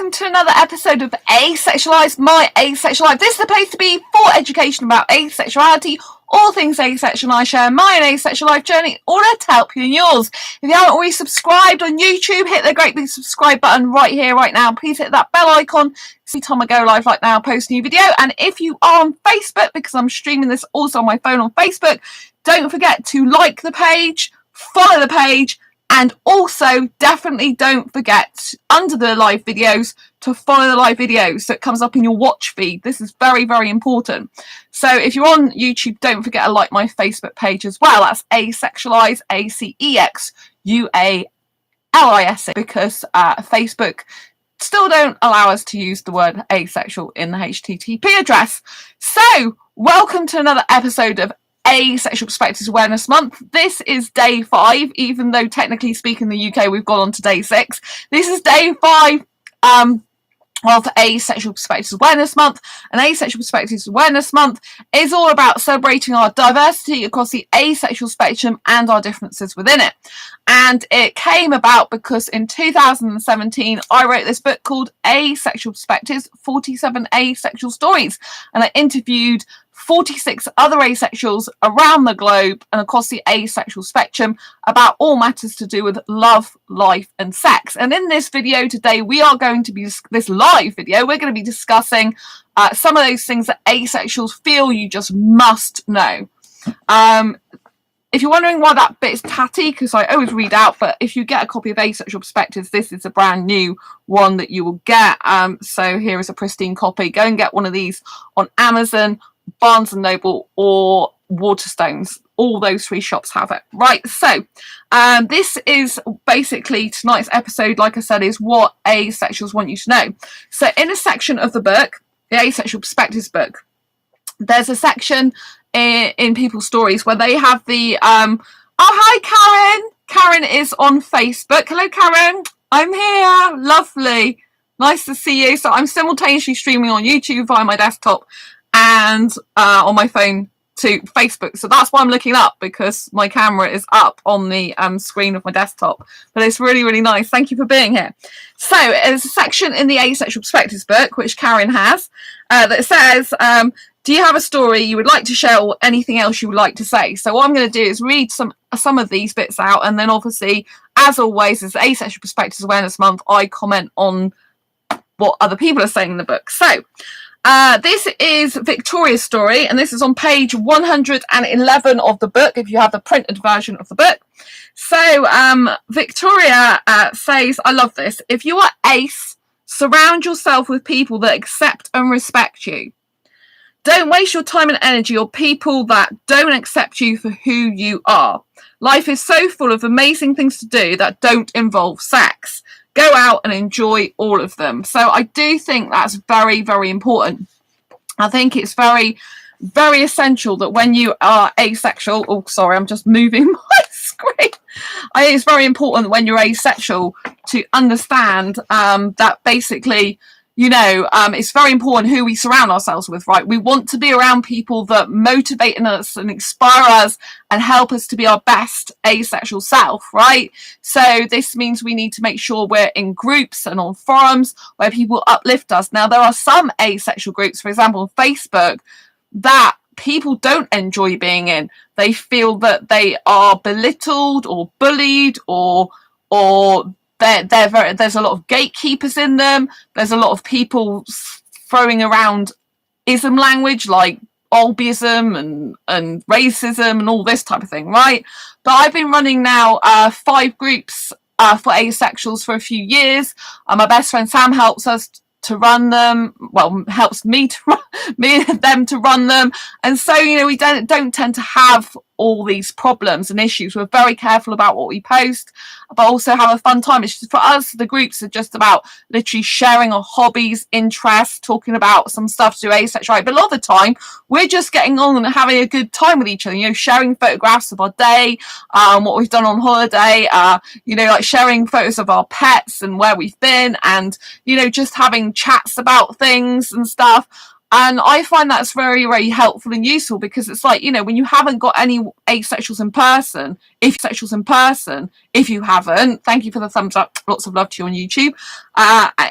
welcome to another episode of Asexualise, my Asexual Life. This is the place to be for education about asexuality, all things asexual. I share my own asexual life journey, all to help you in yours. If you haven't already subscribed on YouTube, hit the great big subscribe button right here, right now. Please hit that bell icon. See time I go live like now, post a new video. And if you are on Facebook, because I'm streaming this also on my phone on Facebook, don't forget to like the page, follow the page, and also definitely don't forget under the live videos to follow the live videos so it comes up in your watch feed. This is very, very important. So if you're on YouTube, don't forget to like my Facebook page as well. That's Asexualise, Asexualise, because Facebook still don't allow us to use the word asexual in the HTTP address. So welcome to another episode of Asexual Perspectives Awareness Month. This is day 5, even though technically speaking in the UK we've gone on to day 6. This is day 5 of Asexual Perspectives Awareness Month. And Asexual Perspectives Awareness Month is all about celebrating our diversity across the asexual spectrum and our differences within it. And it came about because in 2017 I wrote this book called Asexual Perspectives, 47 Asexual Stories, and I interviewed 46 other asexuals around the globe and across the asexual spectrum about all matters to do with love, life and sex. And in this video today, we are going to be, this live video, we're going to be discussing some of those things that asexuals feel you just must know. If you're wondering why that bit is tatty, because I always read out, but if you get a copy of Asexual Perspectives, this is a brand new one that you will get. So here is a pristine copy. Go and get one of these on Amazon, Barnes and Noble or Waterstones. All those 3 shops have it. Right, so this is basically tonight's episode, like I said, is what asexuals want you to know. So in a section of the book, the Asexual Perspectives book, there's a section in people's stories where they have the oh hi Karen is on Facebook. Hello Karen, I'm here. Lovely, nice to see you. So I'm simultaneously streaming on YouTube via my desktop and on my phone to Facebook. So that's why I'm looking up, because my camera is up on the screen of my desktop. But it's really, really nice. Thank you for being here. So there's a section in the Asexual Perspectives book, which Karen has, that says, do you have a story you would like to share or anything else you would like to say? So what I'm going to do is read some of these bits out. And then obviously, as always, as Asexual Perspectives Awareness Month, I comment on what other people are saying in the book. So this is Victoria's story, and this is on page 111 of the book, if you have the printed version of the book. So Victoria says, I love this. If you are ace, surround yourself with people that accept and respect you. Don't waste your time and energy on people that don't accept you for who you are. Life is so full of amazing things to do that don't involve sex. Go out and enjoy all of them. So I do think that's very, very important. I think it's very, very essential that when you are asexual, oh, sorry, I'm just moving my screen. I think it's very important when you're asexual to understand that basically, you know, it's very important who we surround ourselves with, right? We want to be around people that motivate us and inspire us and help us to be our best asexual self, right? So this means we need to make sure we're in groups and on forums where people uplift us. Now, there are some asexual groups, for example, on Facebook, that people don't enjoy being in. They feel that they are belittled or bullied or there's a lot of gatekeepers in them. There's a lot of people throwing around ism language like obism and racism and all this type of thing, right? But I've been running now 5 groups for asexuals for a few years. My best friend Sam helps us to run them, well, helps me to run, them to run them. And so, you know, we don't tend to have all these problems and issues. We're very careful about what we post, but also have a fun time. It's just, for us, the groups are just about literally sharing our hobbies, interests, talking about some stuff to do asexuality. But a lot of the time, we're just getting on and having a good time with each other, you know, sharing photographs of our day, what we've done on holiday, you know, like sharing photos of our pets and where we've been, and, you know, just having chats about things and stuff. And I find that's very, very helpful and useful, because it's like, you know, when you haven't got any asexuals in person, if Asexuals in person, if you haven't, thank you for the thumbs up, lots of love to you on YouTube.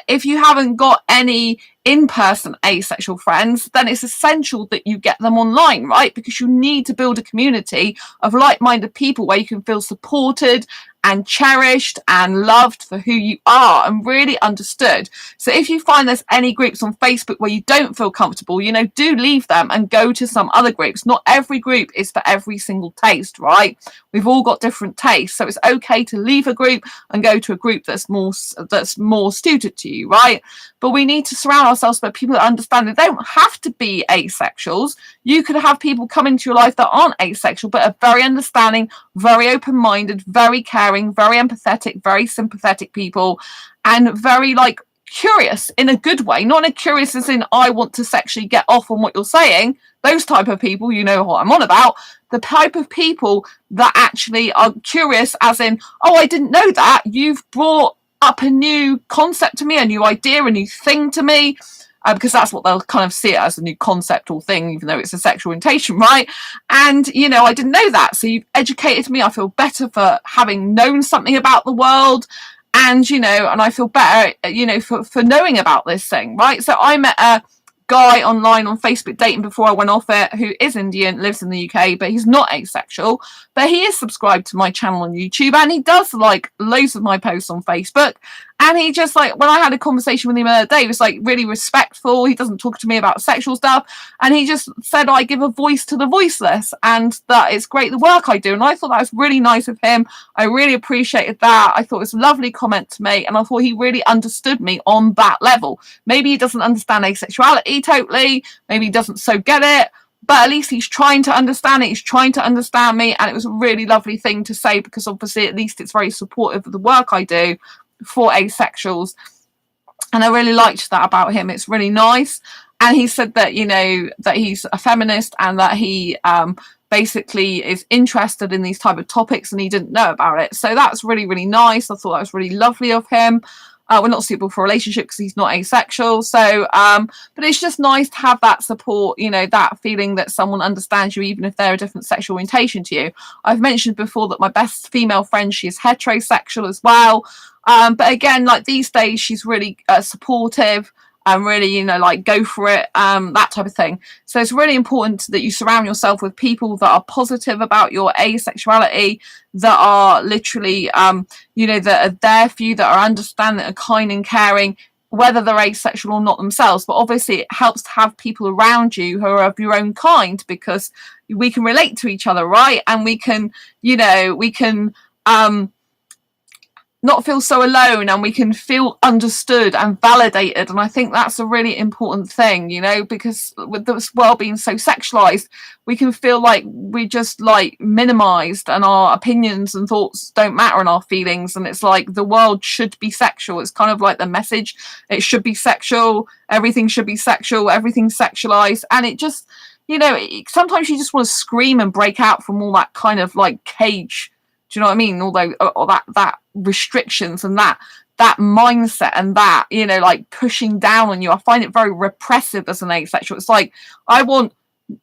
If you haven't got any in-person asexual friends, then it's essential that you get them online, right? Because you need to build a community of like-minded people where you can feel supported and cherished and loved for who you are and really understood. So if you find there's any groups on Facebook where you don't feel comfortable, you know, do leave them and go to some other groups. Not every group is for every single taste, right? We've all got different tastes, so it's okay to leave a group and go to a group that's more suited to you, right? But we need to surround ourselves with people that understand that they don't have to be asexuals. You could have people come into your life that aren't asexual but are very understanding, very open-minded, very caring, very empathetic, very sympathetic people, and very like curious in a good way, not in a curious as in I want to sexually get off on what you're saying. Those type of people, you know what I'm on about. The type of people that actually are curious as in, oh, I didn't know that. You've brought up a new concept to me, a new idea, a new thing to me. Because that's what they'll kind of see it as, a new concept or thing, even though it's a sexual orientation, right? And, you know, I didn't know that. So you've educated me. I feel better for having known something about the world. And, you know, and I feel better, you know, for knowing about this thing, right? So I met a guy online on Facebook dating before I went off it, who is Indian, lives in the UK, but he's not asexual, but he is subscribed to my channel on YouTube, and he does like loads of my posts on Facebook. And he just like, when I had a conversation with him the other day, he was like really respectful. He doesn't talk to me about sexual stuff. And he just said, I give a voice to the voiceless, and that it's great the work I do. And I thought that was really nice of him. I really appreciated that. I thought it was a lovely comment to make. And I thought he really understood me on that level. Maybe he doesn't understand asexuality totally. Maybe he doesn't so get it. But at least he's trying to understand it. He's trying to understand me. And it was a really lovely thing to say, because obviously at least it's very supportive of the work I do for asexuals. And I really liked that about him. It's really nice. And he said that, you know, that he's a feminist and that he basically is interested in these type of topics, and he didn't know about it. So that's really, really nice. I thought that was really lovely of him. We're not suitable for a relationship because he's not asexual. So, but it's just nice to have that support, you know, that feeling that someone understands you, even if they're a different sexual orientation to you. I've mentioned before that my best female friend, she is heterosexual as well. But again, like these days, she's really supportive and really, you know, like go for it, that type of thing. So it's really important that you surround yourself with people that are positive about your asexuality, that are literally, you know, that are there for you, that are understanding, that are kind and caring, whether they're asexual or not themselves. But obviously it helps to have people around you who are of your own kind, because we can relate to each other, right? And we can, you know, we can not feel so alone, and we can feel understood and validated. And I think that's a really important thing, you know, because with this world being so sexualized, we can feel like we just like minimized, and our opinions and thoughts don't matter, and our feelings. And it's like the world should be sexual. It's kind of like the message. It should be sexual. Everything should be sexual. Everything's sexualized. And it just, you know, sometimes you just want to scream and break out from all that kind of like cage. Do you know what I mean? Although or that restrictions and that mindset and that, you know, like pushing down on you. I find it very repressive as an asexual. It's like, I want,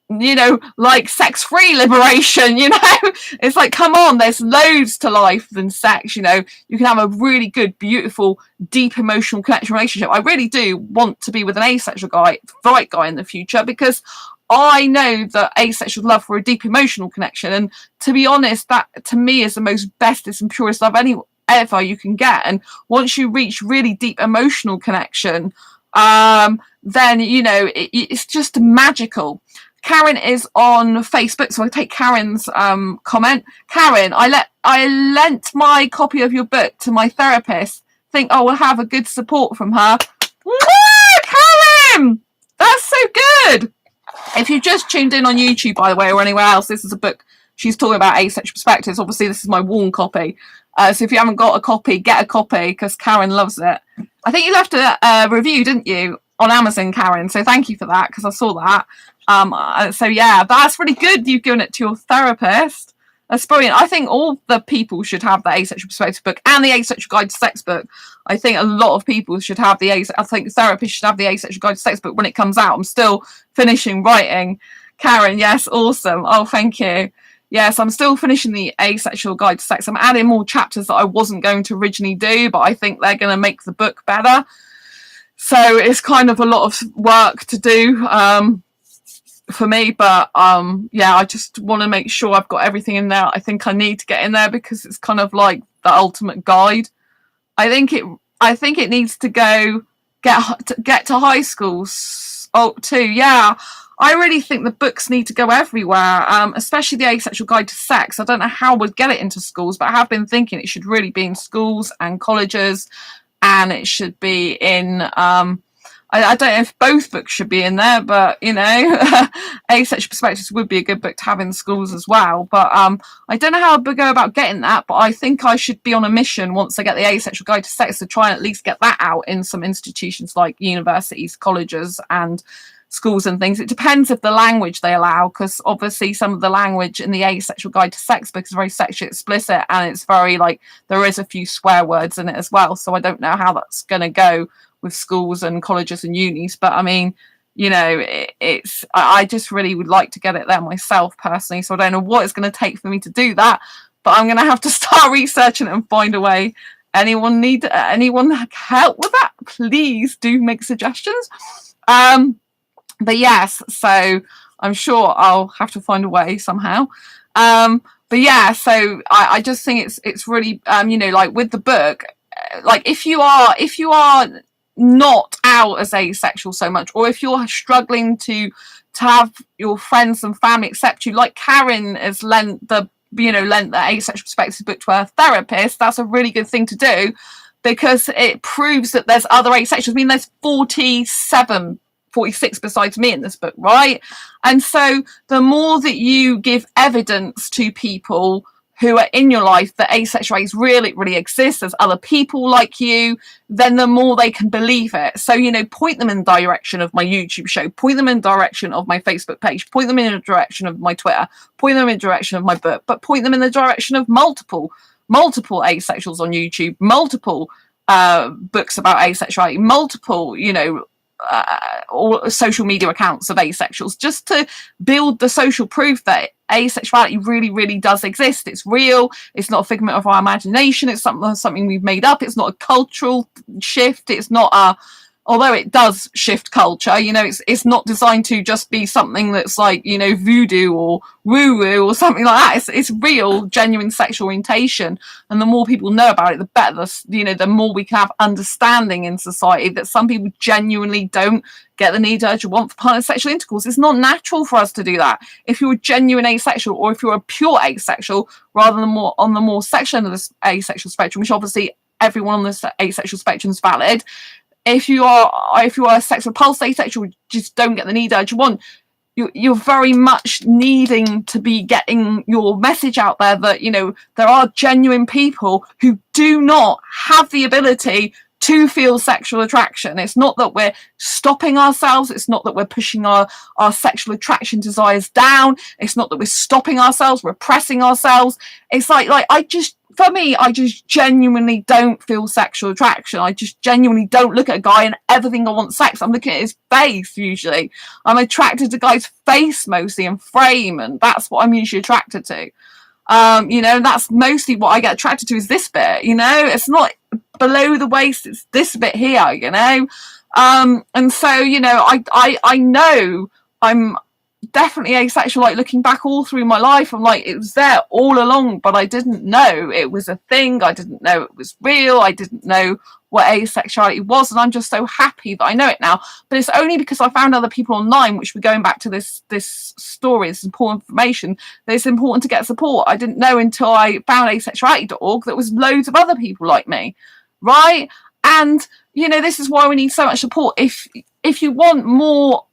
you know, like sex-free liberation, you know? It's like, come on, there's loads to life than sex, you know? You can have a really good, beautiful, deep emotional connection relationship. I really do want to be with an asexual guy, the right guy in the future, because I know that asexual love for a deep emotional connection. And to be honest, that to me is the most bestest and purest love ever you can get. And once you reach really deep emotional connection, then, you know, it's just magical. Karen is on Facebook, so I'll take Karen's comment. Karen, I lent my copy of your book to my therapist. Think I will have a good support from her. Woo, Karen! That's so good! If you just tuned in on YouTube, by the way, or anywhere else, this is a book she's talking about asexual perspectives. Obviously, this is my worn copy. So if you haven't got a copy, get a copy, because Karen loves it. I think you left a review, didn't you, on Amazon, Karen? So thank you for that, because I saw that. So yeah, that's really good. You've given it to your therapist. That's brilliant. I think all the people should have the Asexual Perspective book and the Asexual Guide to Sex book. I think a lot of people should have I think therapists should have the Asexual Guide to Sex book when it comes out. I'm still finishing writing. Karen, yes, awesome. Oh, thank you. yes, I'm still finishing the Asexual Guide to Sex. I'm adding more chapters that I wasn't going to originally do, but I think they're going to make the book better. So it's kind of a lot of work to do for me, but yeah, I just want to make sure I've got everything in there I think I need to get in there, because it's kind of like the ultimate guide. I think it needs to get to high schools too. Yeah, I really think the books need to go everywhere, especially the Asexual Guide to Sex. I don't know how we'd get it into schools, but I have been thinking it should really be in schools and colleges, and it should be in I don't know if both books should be in there, but you know, Asexual Perspectives would be a good book to have in schools as well. But I don't know how I'd go about getting that, but I think I should be on a mission once I get the Asexual Guide to Sex to try and at least get that out in some institutions like universities, colleges, and schools and things. It depends if the language they allow, because obviously some of the language in the Asexual Guide to Sex book is very sexually explicit, and it's very like there is a few swear words in it as well. So I don't know how that's going to go with schools and colleges and unis, but I mean, you know, I just really would like to get it there myself personally. So I don't know what it's going to take for me to do that, but I'm going to have to start researching it and find a way. Anyone help with that? Please do make suggestions. But yes, so I'm sure I'll have to find a way somehow. But yeah, so I just think it's really you know, like with the book, like if you are not out as asexual so much, or if you're struggling to have your friends and family accept you, like Karen has lent the Asexual Perspectives book to her therapist, that's a really good thing to do, because it proves that there's other asexuals. I mean, there's 46 besides me in this book, right? And so the more that you give evidence to people who are in your life that asexuality really exists, there's other people like you, then the more they can believe it. So, you know, point them in the direction of my YouTube show, point them in the direction of my Facebook page, point them in the direction of my Twitter, point them in the direction of my book, but point them in the direction of multiple asexuals on YouTube, multiple books about asexuality, multiple, you know, all social media accounts of asexuals, just to build the social proof that asexuality really does exist. It's real. It's not a figment of our imagination. It's something we've made up. It's not a cultural shift. It's not a, although it does shift culture, you know, it's not designed to just be something that's like, you know, voodoo or woo-woo or something like that. It's real, genuine sexual orientation. And the more people know about it, the better, you know, the more we can have understanding in society that some people genuinely don't get the need, urge, or want for partner sexual intercourse. It's not natural for us to do that. If you're a genuine asexual, or if you're a pure asexual, rather than more on the more sexual end of the asexual spectrum, which obviously everyone on the asexual spectrum is valid. If you are a sex repulsed asexual, just don't get the need, urge, you want, you're very much needing to be getting your message out there that, you know, there are genuine people who do not have the ability to feel sexual attraction. It's not that we're stopping ourselves. It's not that we're pushing our sexual attraction desires down. It's not that we're stopping ourselves, repressing ourselves. It's like for me, I just genuinely don't feel sexual attraction. I just genuinely don't look at a guy and ever think I want sex. I'm looking at his face usually. I'm attracted to guy's face mostly and frame, and that's what I'm usually attracted to. You know, that's mostly what I get attracted to is this bit, you know, it's not below the waist, it's this bit here, you know. And so, you know, I know I'm definitely asexual. Like looking back all through my life, I'm like, it was there all along, but I didn't know it was a thing. I didn't know it was real. I didn't know what asexuality was, and I'm just so happy that I know it now. But it's only because I found other people online, which we're going back to this story, this important information, that it's important to get support. I didn't know until I found asexuality.org that was loads of other people like me, right? And you know, this is why we need so much support. If you want more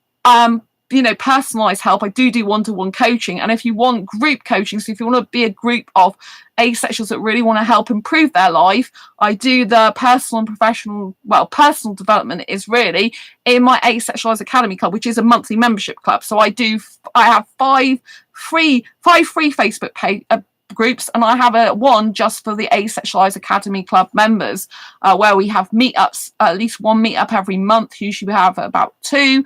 you know, personalized help, I do one-to-one coaching. And if you want group coaching, so if you want to be a group of asexuals that really want to help improve their life, I do the personal and professional, well, personal development is really in my Asexualise Academy Club, which is a monthly membership club. So I have five free Facebook groups, and I have one just for the Asexualise Academy Club members, where we have meetups, at least one meetup every month. Usually we have about 2.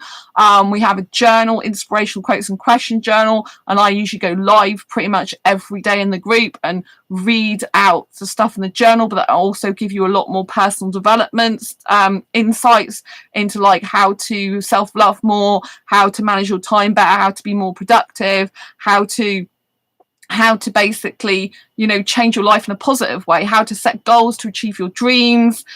We have a journal, inspirational quotes and question journal, and I usually go live pretty much every day in the group and read out the stuff in the journal, but that also give you a lot more personal development insights into like how to self-love more, how to manage your time better, how to be more productive, how to basically, you know, change your life in a positive way, how to set goals to achieve your dreams.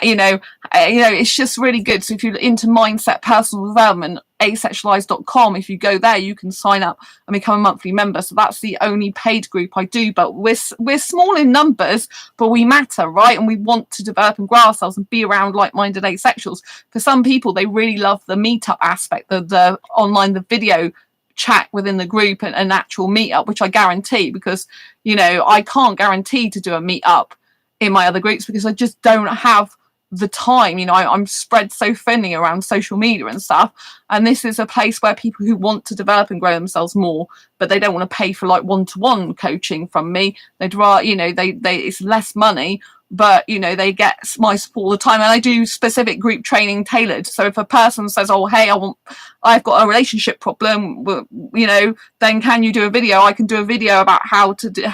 It's just really good. So if you're into mindset, personal development, asexualise.com, if you go there, you can sign up and become a monthly member. So that's the only paid group I do, but we're small in numbers, but we matter, right? And we want to develop and grow ourselves and be around like-minded asexuals. For some people, they really love the meetup aspect, the online, the video chat within the group, and an actual meetup, which I guarantee, because, you know, I can't guarantee to do a meetup in my other groups because I just don't have the time. You know, I'm spread so thinly around social media and stuff, and this is a place where people who want to develop and grow themselves more, but they don't want to pay for like one-to-one coaching from me, they'd rather, you know, they it's less money, but, you know, they get my support all the time, and I do specific group training tailored. So if a person says, oh, hey, I've got a relationship problem, you know, then can you do a video? I can do a video about how to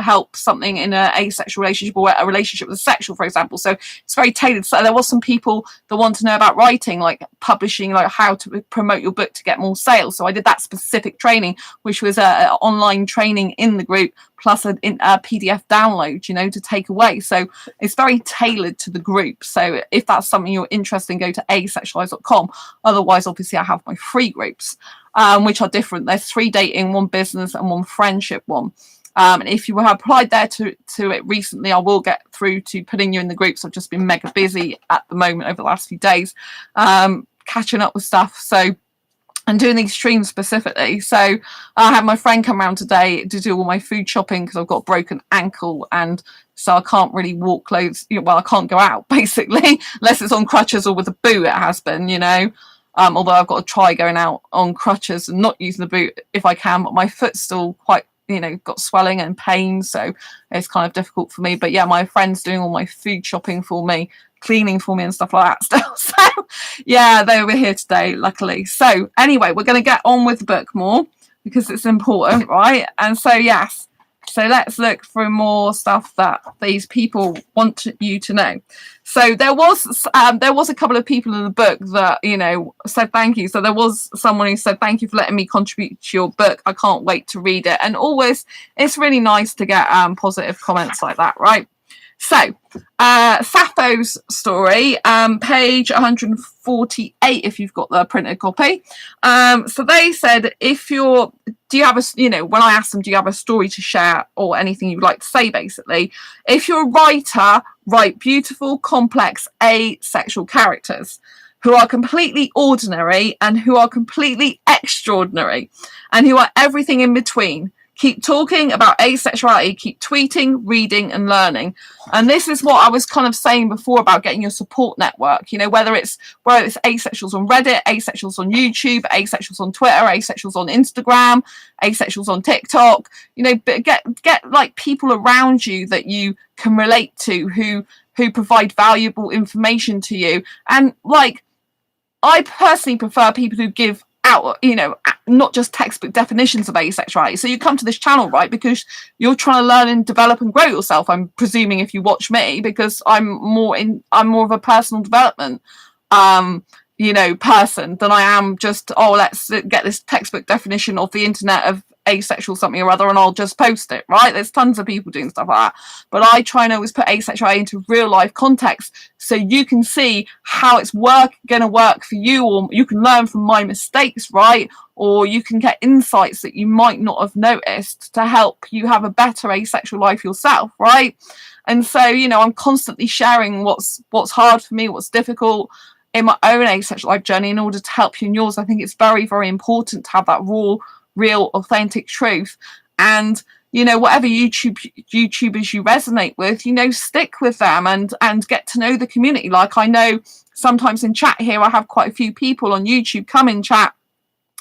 help something in an asexual relationship, or a relationship with a sexual, for example. So it's very tailored. So there was some people that want to know about writing, like publishing, like how to promote your book to get more sales. So I did that specific training, which was a online training in the group, plus a PDF download, you know, to take away. So it's very tailored to the group. So if that's something you're interested in, go to asexualise.com. Otherwise, obviously, I have my free groups, which are different. There's 3 dating, 1 business, and 1 friendship one. And if you have applied there to it recently, I will get through to putting you in the groups. I've just been mega busy at the moment over the last few days, catching up with stuff. So, and doing these streams specifically. So I had my friend come around today to do all my food shopping because I've got a broken ankle, and so I can't really walk loads. Well, I can't go out basically unless it's on crutches or with a boot. It has been, you know. Although I've got to try going out on crutches and not using the boot if I can, but my foot's still quite, you know, got swelling and pain, so it's kind of difficult for me. But yeah, my friend's doing all my food shopping for me, cleaning for me and stuff like that still. So yeah, they were here today, luckily. So anyway, we're going to get on with the book more because it's important, right? And so yes, so let's look for more stuff that these people want you to know. So there was a couple of people in the book that, you know, said thank you. So there was someone who said, thank you for letting me contribute to your book. I can't wait to read it. And always, it's really nice to get positive comments like that, right? So Sappho's story, page 148, if you've got the printed copy. So they said, do you have a, you know, when I asked them, do you have a story to share or anything you'd like to say, basically, if you're a writer, write beautiful, complex, asexual characters who are completely ordinary and who are completely extraordinary and who are everything in between. Keep talking about asexuality, keep tweeting, reading and learning. And this is what I was kind of saying before about getting your support network, you know, whether it's asexuals on Reddit, asexuals on YouTube, asexuals on Twitter, asexuals on Instagram, asexuals on TikTok, you know, get like people around you that you can relate to who provide valuable information to you. And like, I personally prefer people who give out, you know, not just textbook definitions of asexuality. So you come to this channel, right, because you're trying to learn and develop and grow yourself, I'm presuming, if you watch me, because I'm more of a personal development you know, person than I am just, oh, let's get this textbook definition of the internet of asexual something or other and I'll just post it, right? There's tons of people doing stuff like that, but I try and always put asexuality into real life context so you can see how it's gonna work for you, or you can learn from my mistakes, right? Or you can get insights that you might not have noticed to help you have a better asexual life yourself, right? And so, you know, I'm constantly sharing what's hard for me, what's difficult in my own asexual life journey in order to help you in yours. I think it's very, very important to have that raw, real, authentic truth. And, you know, whatever YouTubers you resonate with, you know, stick with them and get to know the community. Like, I know sometimes in chat here, I have quite a few people on YouTube come in chat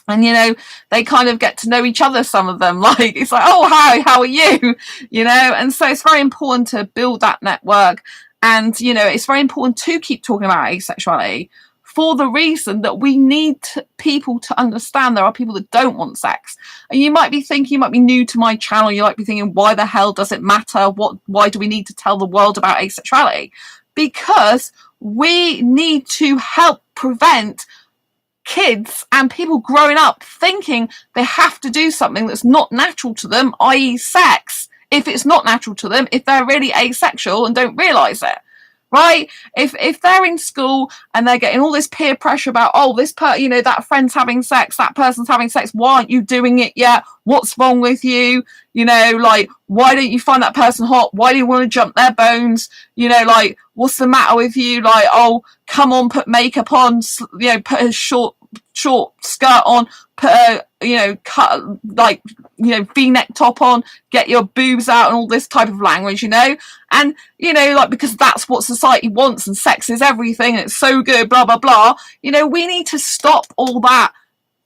And, you know, they kind of get to know each other, some of them. Like, it's like, oh, hi, how are you? You know, and so it's very important to build that network. And, you know, it's very important to keep talking about asexuality for the reason that we need people to understand there are people that don't want sex. And you might be thinking, you might be new to my channel, you might be thinking, why the hell does it matter? Why do we need to tell the world about asexuality? Because we need to help prevent kids and people growing up thinking they have to do something that's not natural to them, i.e. sex, if it's not natural to them, if they're really asexual and don't realise it. Right? If they're in school and they're getting all this peer pressure about, oh, you know, that friend's having sex, that person's having sex, why aren't you doing it yet? What's wrong with you? You know, like, why don't you find that person hot? Why do you want to jump their bones? You know, like, what's the matter with you? Like, oh, come on, put makeup on, you know, put a short skirt on, put a, you know, cut, like, you know, v-neck top on, get your boobs out, and all this type of language, you know. And, you know, like, because that's what society wants, and sex is everything, and it's so good, blah blah blah. You know, we need to stop all that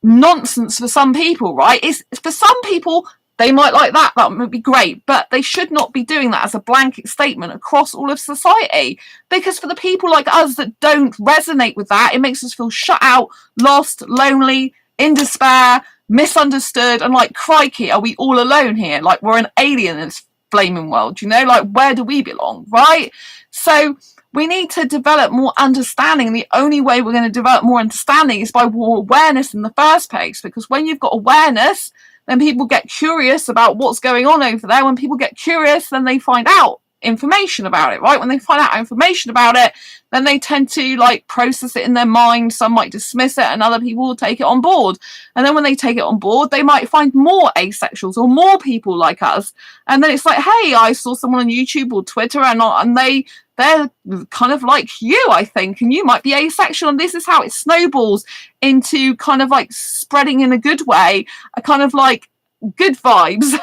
nonsense for some people, right? It's for some people, they might like that would be great, but they should not be doing that as a blanket statement across all of society, because for the people like us that don't resonate with that, it makes us feel shut out, lost, lonely, in despair, misunderstood, and like, crikey, are we all alone here? Like, we're an alien in this flaming world, you know? Like, where do we belong, right? So we need to develop more understanding, and the only way we're going to develop more understanding is by more awareness in the first place, because when you've got awareness, then people get curious about what's going on over there. When people get curious, then they find out information about it, right? When they find out information about it, then they tend to like process it in their mind. Some might dismiss it and other people will take it on board. And then when they take it on board, they might find more asexuals or more people like us. And then it's like, hey, I saw someone on YouTube or Twitter and they're kind of like you, I think, and you might be asexual, and this is how it snowballs into kind of like spreading in a good way, a kind of like good vibes,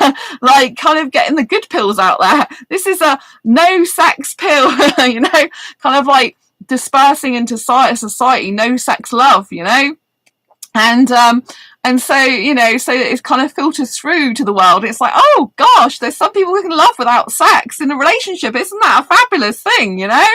like kind of getting the good pills out there. This is a no sex pill, you know, kind of like dispersing into society, no sex love, you know. And so, you know, so it kind of filters through to the world. It's like, oh gosh, there's some people who can love without sex in a relationship. Isn't that a fabulous thing, you know?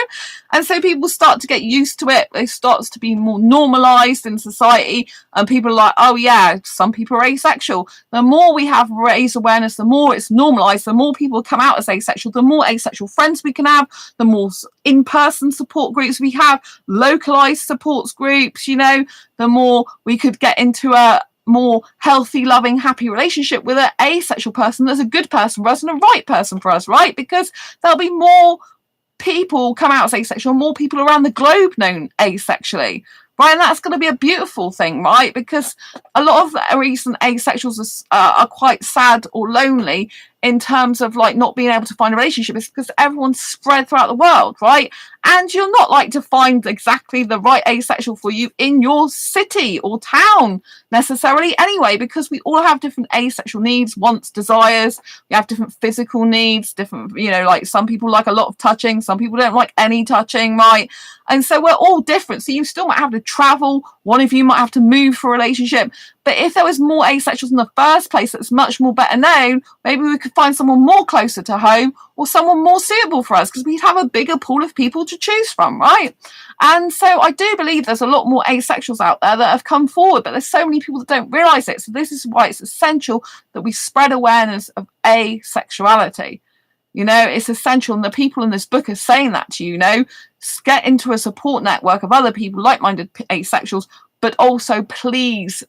And so people start to get used to it. It starts to be more normalized in society. And people are like, oh yeah, some people are asexual. The more we have raised awareness, the more it's normalized, the more people come out as asexual, the more asexual friends we can have, the more in-person support groups we have, localized support groups, you know, the more we could get into a more healthy, loving, happy relationship with an asexual person that's a good person for us and a right person for us, right? Because there'll be more people come out as asexual, more people around the globe known asexually, right? And that's going to be a beautiful thing, right? Because a lot of the recent asexuals are quite sad or lonely in terms of like not being able to find a relationship. It's because everyone's spread throughout the world, right? And you're not like to find exactly the right asexual for you in your city or town necessarily anyway, because we all have different asexual needs, wants, desires. We have different physical needs, different, you know, like some people like a lot of touching, some people don't like any touching, right? And so we're all different. So you still might have to travel. One of you might have to move for a relationship. But if there was more asexuals in the first place that's much more better known, maybe we could find someone more closer to home or someone more suitable for us, because we'd have a bigger pool of people to choose from, right? And so I do believe there's a lot more asexuals out there that have come forward, but there's so many people that don't realise it. So this is why it's essential that we spread awareness of asexuality. You know, it's essential, and the people in this book are saying that to you, you know, get into a support network of other people, like-minded asexuals, but also please,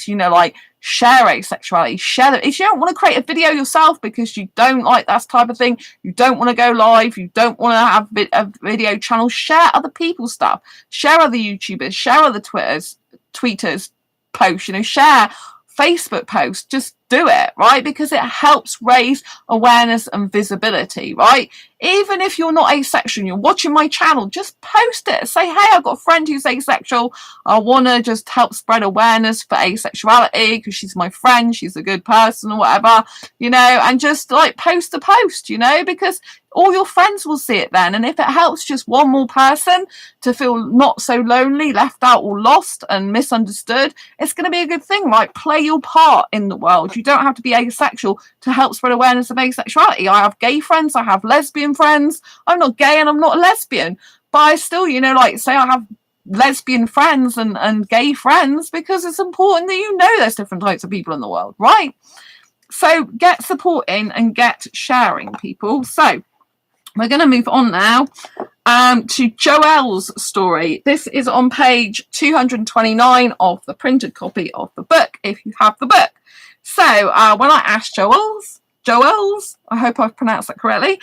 you know, like, share asexuality, share it. If you don't want to create a video yourself because you don't like that type of thing, you don't want to go live, you don't want to have a video channel, share other people's stuff, share other YouTubers, share other tweeters posts, you know, share Facebook posts, just do it, right? Because it helps raise awareness and visibility, right? Even if you're not asexual and you're watching my channel, just post it. Say, hey, I've got a friend who's asexual. I want to just help spread awareness for asexuality because she's my friend, she's a good person or whatever, you know, and just like post a post, you know, because all your friends will see it then. And if it helps just one more person to feel not so lonely, left out or lost and misunderstood, it's going to be a good thing, right? Play your part in the world. You don't have to be asexual to help spread awareness of asexuality. I have gay friends, I have lesbian friends. I'm not gay and I'm not a lesbian, but I still, you know, like say I have lesbian friends and gay friends because it's important that you know there's different types of people in the world, right? So get supporting and get sharing, people. So we're going to move on now to Joelle's story. This is on page 229 of the printed copy of the book, if you have the book. So when I asked Joelle's, I hope I've pronounced that correctly,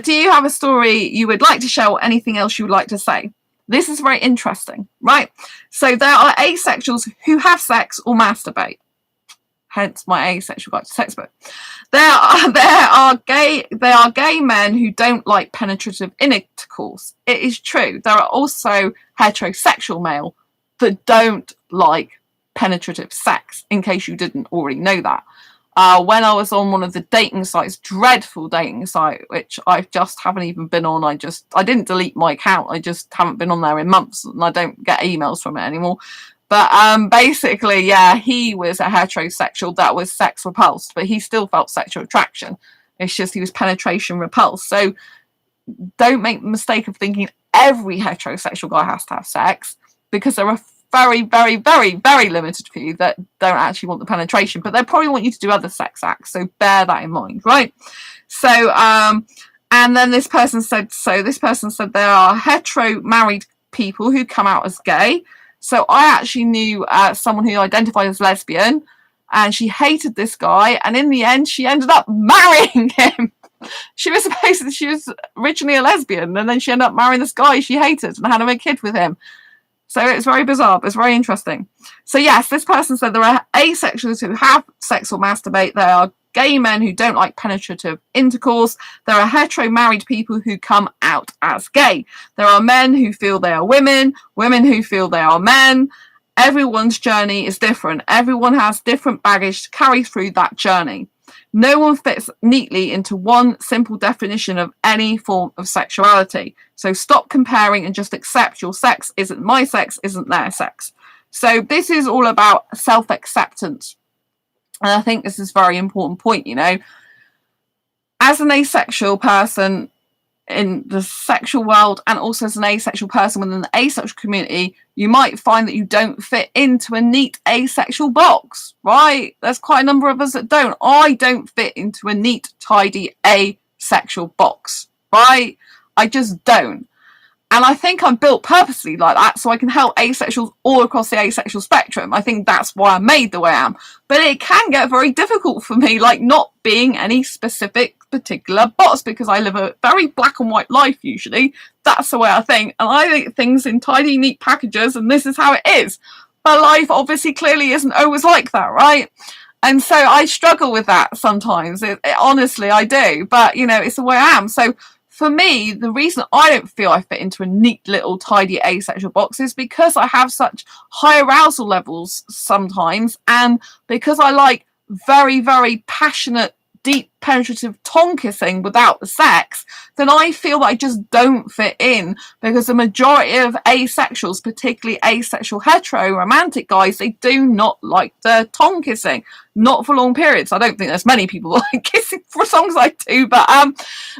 do you have a story you would like to share or anything else you would like to say? This is very interesting, right? So there are asexuals who have sex or masturbate. Hence my Asexual Guide to Sex book. There are gay men who don't like penetrative intercourse. It is true. There are also heterosexual male that don't like penetrative sex, in case you didn't already know that. When I was on one of the dating sites, dreadful dating site, which I just haven't even been on. I didn't delete my account. I just haven't been on there in months and I don't get emails from it anymore. But basically, yeah, he was a heterosexual that was sex repulsed, but he still felt sexual attraction. It's just he was penetration repulsed. So don't make the mistake of thinking every heterosexual guy has to have sex, because there are very, very, very, very limited few that don't actually want the penetration, but they probably want you to do other sex acts. So bear that in mind, right? So, and then this person said there are hetero married people who come out as gay. So I actually knew someone who identified as lesbian, and she hated this guy, and in the end she ended up marrying him. She was originally a lesbian, and then she ended up marrying this guy she hated and had a kid with him. So it's very bizarre, but it's very interesting. So yes, this person said there are asexuals who have sex or masturbate. There are gay men who don't like penetrative intercourse. There are hetero married people who come out as gay. There are men who feel they are women who feel they are men. Everyone's journey is different. Everyone has different baggage to carry through that journey. No one fits neatly into one simple definition of any form of sexuality. So stop comparing and just accept your sex isn't my sex, isn't their sex. So this is all about self-acceptance. And I think this is a very important point, you know. As an asexual person in the sexual world, and also as an asexual person within the asexual community, you might find that you don't fit into a neat asexual box, right? There's quite a number of us that don't. I don't fit into a neat, tidy asexual box, right? I just don't. And I think I'm built purposely like that so I can help asexuals all across the asexual spectrum. I think that's why I'm made the way I am. But it can get very difficult for me, like not being any specific particular box, because I live a very black and white life usually. That's the way I think. And I think things in tidy, neat packages, and this is how it is. But life obviously clearly isn't always like that, right? And so I struggle with that sometimes. Honestly, I do. But, you know, it's the way I am. So for me, the reason I don't feel I fit into a neat little tidy asexual box is because I have such high arousal levels sometimes, and because I like very, very passionate, deep, penetrative tongue kissing without the sex, then I feel that I just don't fit in, because the majority of asexuals, particularly asexual hetero romantic guys, they do not like the tongue kissing, not for long periods. I don't think there's many people that like kissing for as long as I do, but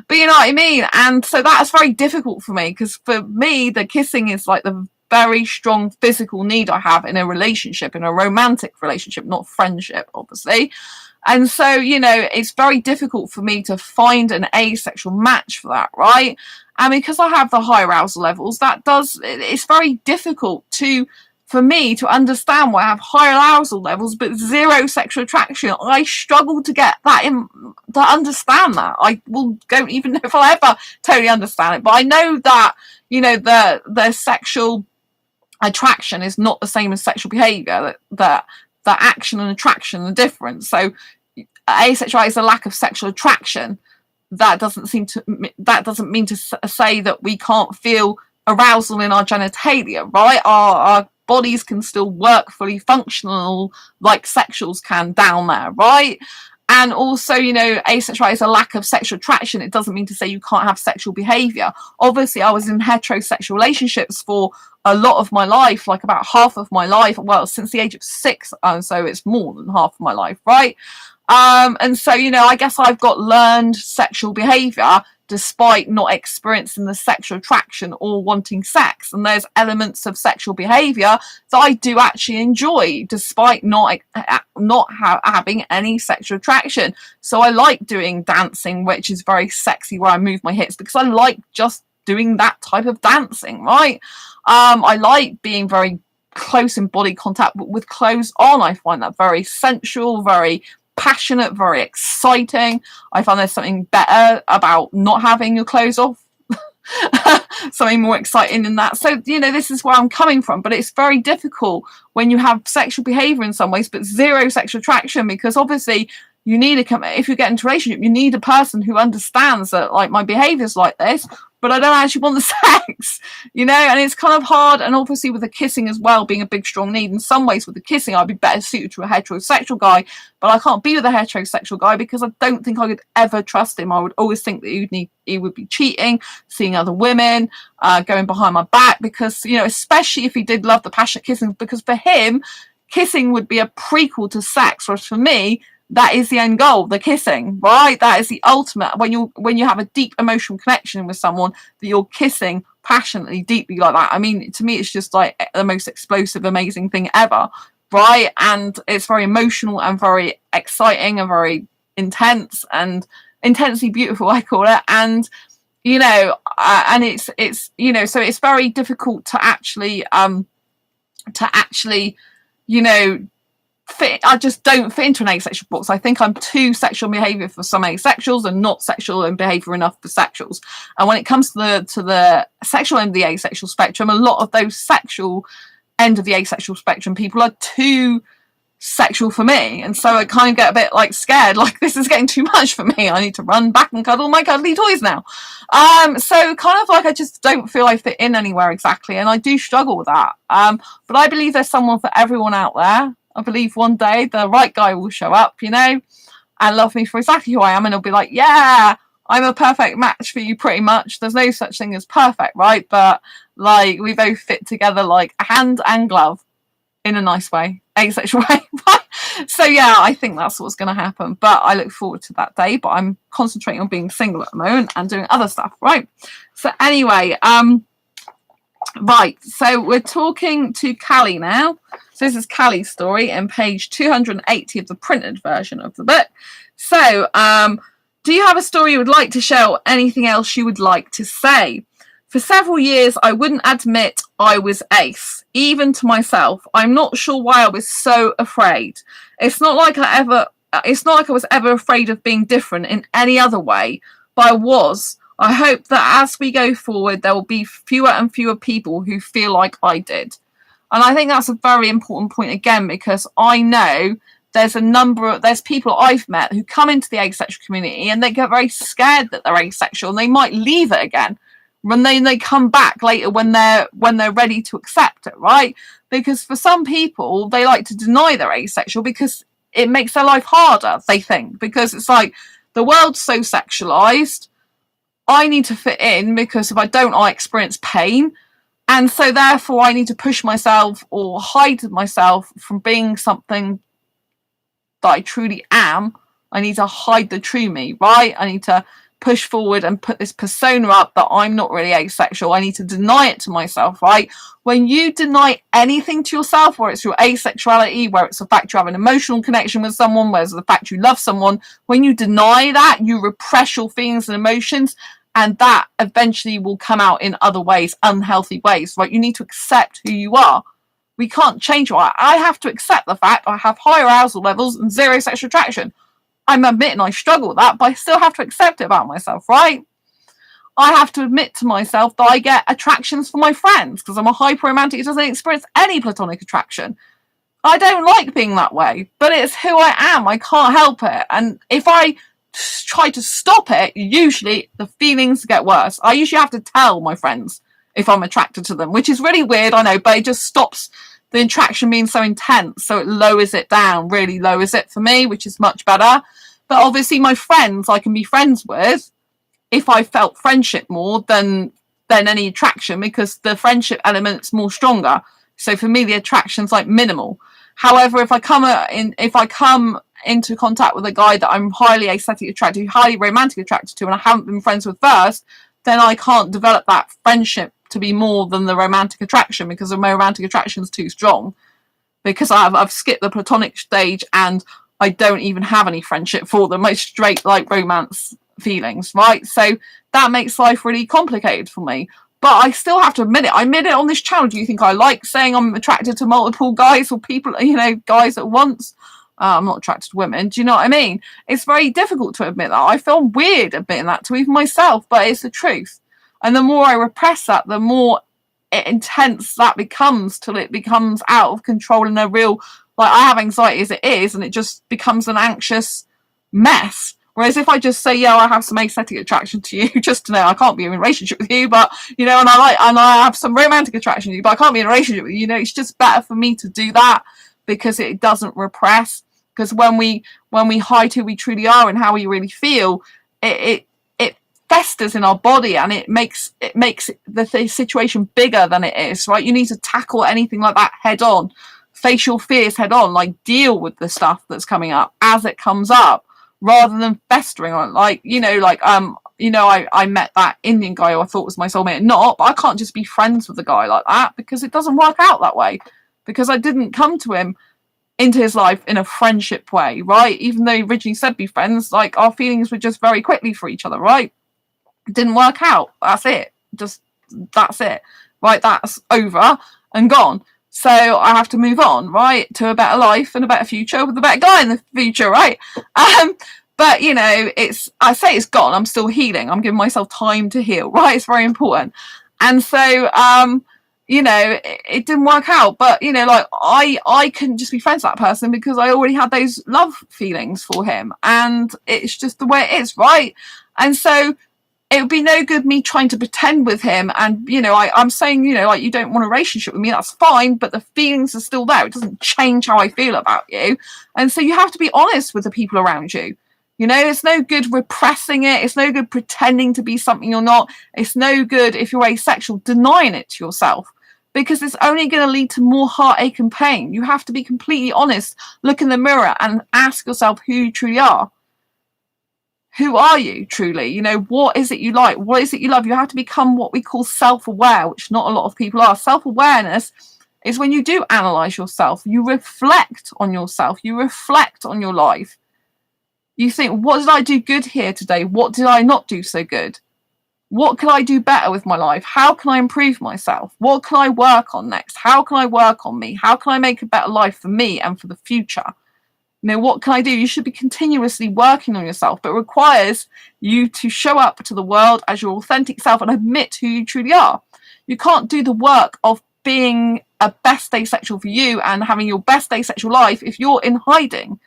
you know what I mean. And so that's very difficult for me, because for me the kissing is like the very strong physical need I have in a relationship, in a romantic relationship, not friendship, obviously. And so, you know, it's very difficult for me to find an asexual match for that, right? And because I have the high arousal levels, it's very difficult for me to understand why I have high arousal levels but zero sexual attraction. I struggle to get that to understand that. I don't even know if I'll ever totally understand it, but I know that, you know, the sexual attraction is not the same as sexual behavior, that that action and attraction are different. So asexuality is a lack of sexual attraction. That doesn't mean to say that we can't feel arousal in our genitalia, right? Our bodies can still work fully functional like sexuals can down there, right? And also, you know, asexuality is a lack of sexual attraction. It doesn't mean to say you can't have sexual behavior. Obviously, I was in heterosexual relationships for a lot of my life, like about half of my life, well, since the age of 6, so it's more than half of my life, right? And so, you know, I guess I've got learned sexual behavior despite not experiencing the sexual attraction or wanting sex. And there's elements of sexual behavior that I do actually enjoy despite not having any sexual attraction. So I like doing dancing, which is very sexy, where I move my hips, because I like just doing that type of dancing, right? I like being very close in body contact, but with clothes on. I find that very sensual, very passionate, very exciting. I find there's something better about not having your clothes off. Something more exciting than that. So, you know, this is where I'm coming from, but it's very difficult when you have sexual behavior in some ways but zero sexual attraction, because obviously you need if you get into a relationship, you need a person who understands that, like, my behavior's like this, but I don't actually want the sex, you know. And it's kind of hard. And obviously with the kissing as well being a big strong need, in some ways with the kissing I'd be better suited to a heterosexual guy, but I can't be with a heterosexual guy because I don't think I could ever trust him. I would always think that he would be cheating, seeing other women, going behind my back, because, you know, especially if he did love the passionate kissing, because for him kissing would be a prequel to sex, whereas for me that is the end goal, the kissing, right? That is the ultimate. When you have a deep emotional connection with someone, that you're kissing passionately, deeply like that. I mean, to me, it's just like the most explosive, amazing thing ever, right? And it's very emotional and very exciting and very intense and intensely beautiful, I call it. And, you know, and it's you know, so it's very difficult to actually you know, fit. I just don't fit into an asexual box. I think I'm too sexual behavior for some asexuals and not sexual in behavior enough for sexuals. And when it comes to the sexual end of the asexual spectrum, a lot of those sexual end of the asexual spectrum people are too sexual for me, and so I kind of get a bit like scared, like this is getting too much for me, I need to run back and cuddle my cuddly toys now. So kind of like I just don't feel I fit in anywhere exactly, and I do struggle with that. But I believe there's someone for everyone out there. I believe one day the right guy will show up, you know, and love me for exactly who I am, and he'll be like, yeah, I'm a perfect match for you, pretty much. There's no such thing as perfect, right? But like we both fit together like hand and glove in a nice way, asexual way. So yeah, I think that's what's going to happen. But I look forward to that day. But I'm concentrating on being single at the moment and doing other stuff, right? So anyway, right. So we're talking to Callie now. So this is Callie's story in page 280 of the printed version of the book. So, do you have a story you would like to share, or anything else you would like to say? For several years, I wouldn't admit I was ace, even to myself. I'm not sure why I was so afraid. It's not like I was ever afraid of being different in any other way, but I was. I hope that as we go forward, there will be fewer and fewer people who feel like I did. And I think that's a very important point again, because I know there's people I've met who come into the asexual community and they get very scared that they're asexual, and they might leave it again when they come back later when they're ready to accept it, right? Because for some people, they like to deny they're asexual because it makes their life harder, they think, because it's like the world's so sexualized, I need to fit in, because if I don't, I experience pain. And so therefore I need to push myself or hide myself from being something that I truly am. I need to hide the true me, right? I need to push forward and put this persona up that I'm not really asexual. I need to deny it to myself, right? When you deny anything to yourself, where it's your asexuality, where it's the fact you have an emotional connection with someone, where it's the fact you love someone, when you deny that, you repress your feelings and emotions, and that eventually will come out in other ways, unhealthy ways, right? You need to accept who you are. We can't change who I have to accept the fact I have high arousal levels and zero sexual attraction. I'm admitting I struggle with that, but I still have to accept it about myself, right? I have to admit to myself that I get attractions for my friends because I'm a hyper romantic who doesn't experience any platonic attraction. I don't like being that way, but it's who I am. I can't help it. And if I try to stop it, usually the feelings get worse. I usually have to tell my friends if I'm attracted to them, which is really weird, I know, but it just stops the attraction being so intense. So it lowers it down, really lowers it for me, which is much better. But obviously my friends I can be friends with if I felt friendship more than any attraction, because the friendship element's more stronger. So for me, the attraction's like minimal. However, if I come into contact with a guy that I'm highly aesthetically attracted to, highly romantically attracted to, and I haven't been friends with first, then I can't develop that friendship to be more than the romantic attraction, because the romantic attraction is too strong. Because I've skipped the platonic stage and I don't even have any friendship for them. It's straight like romance feelings, right? So that makes life really complicated for me. But I still have to admit it. I admit it on this channel. Do you think I like saying I'm attracted to multiple guys or people, guys at once? I'm not attracted to women. Do you know what I mean? It's very difficult to admit that. I feel weird admitting that to even myself, but it's the truth. And the more I repress that, the more intense that becomes, till it becomes out of control and a real, like, I have anxiety as it is, and it just becomes an anxious mess. Whereas if I just say, yeah, I have some aesthetic attraction to you, just to know I can't be in a relationship with you, but, and I have some romantic attraction to you, but I can't be in a relationship with you, it's just better for me to do that, because it doesn't repress. Because when we hide who we truly are and how we really feel, it festers in our body, and it makes the situation bigger than it is, right? You need to tackle anything like that head on, face your fears head on, like deal with the stuff that's coming up as it comes up, rather than festering on it. I met that Indian guy who I thought was my soulmate, not, but I can't just be friends with a guy like that, because it doesn't work out that way, because I didn't come to him into his life in a friendship way, right? Even though he originally said be friends, like, our feelings were just very quickly for each other, right? It didn't work out. That's it. That's it. Right? That's over and gone. So I have to move on, right, to a better life and a better future with a better guy in the future, right? But I say it's gone. I'm still healing. I'm giving myself time to heal, right? It's very important. And so, it didn't work out. But I couldn't just be friends with that person, because I already had those love feelings for him, and it's just the way it is, right? And so it would be no good me trying to pretend with him, and I'm saying, you don't want a relationship with me, that's fine, but the feelings are still there. It doesn't change how I feel about you. And so you have to be honest with the people around you. It's no good repressing it. It's no good pretending to be something you're not. It's no good, if you're asexual, denying it to yourself, because it's only going to lead to more heartache and pain. You have to be completely honest, look in the mirror and ask yourself who you truly are. Who are you truly? What is it you like? What is it you love? You have to become what we call self-aware, which not a lot of people are. Self-awareness is when you do analyze yourself. You reflect on yourself. You reflect on your life. You think, what did I do good here today? What did I not do so good? What can I do better with my life? How can I improve myself? What can I work on next? How can I work on me? How can I make a better life for me and for the future? What can I do? You should be continuously working on yourself, but it requires you to show up to the world as your authentic self and admit who you truly are. You can't do the work of being a best asexual for you and having your best asexual life if you're in hiding,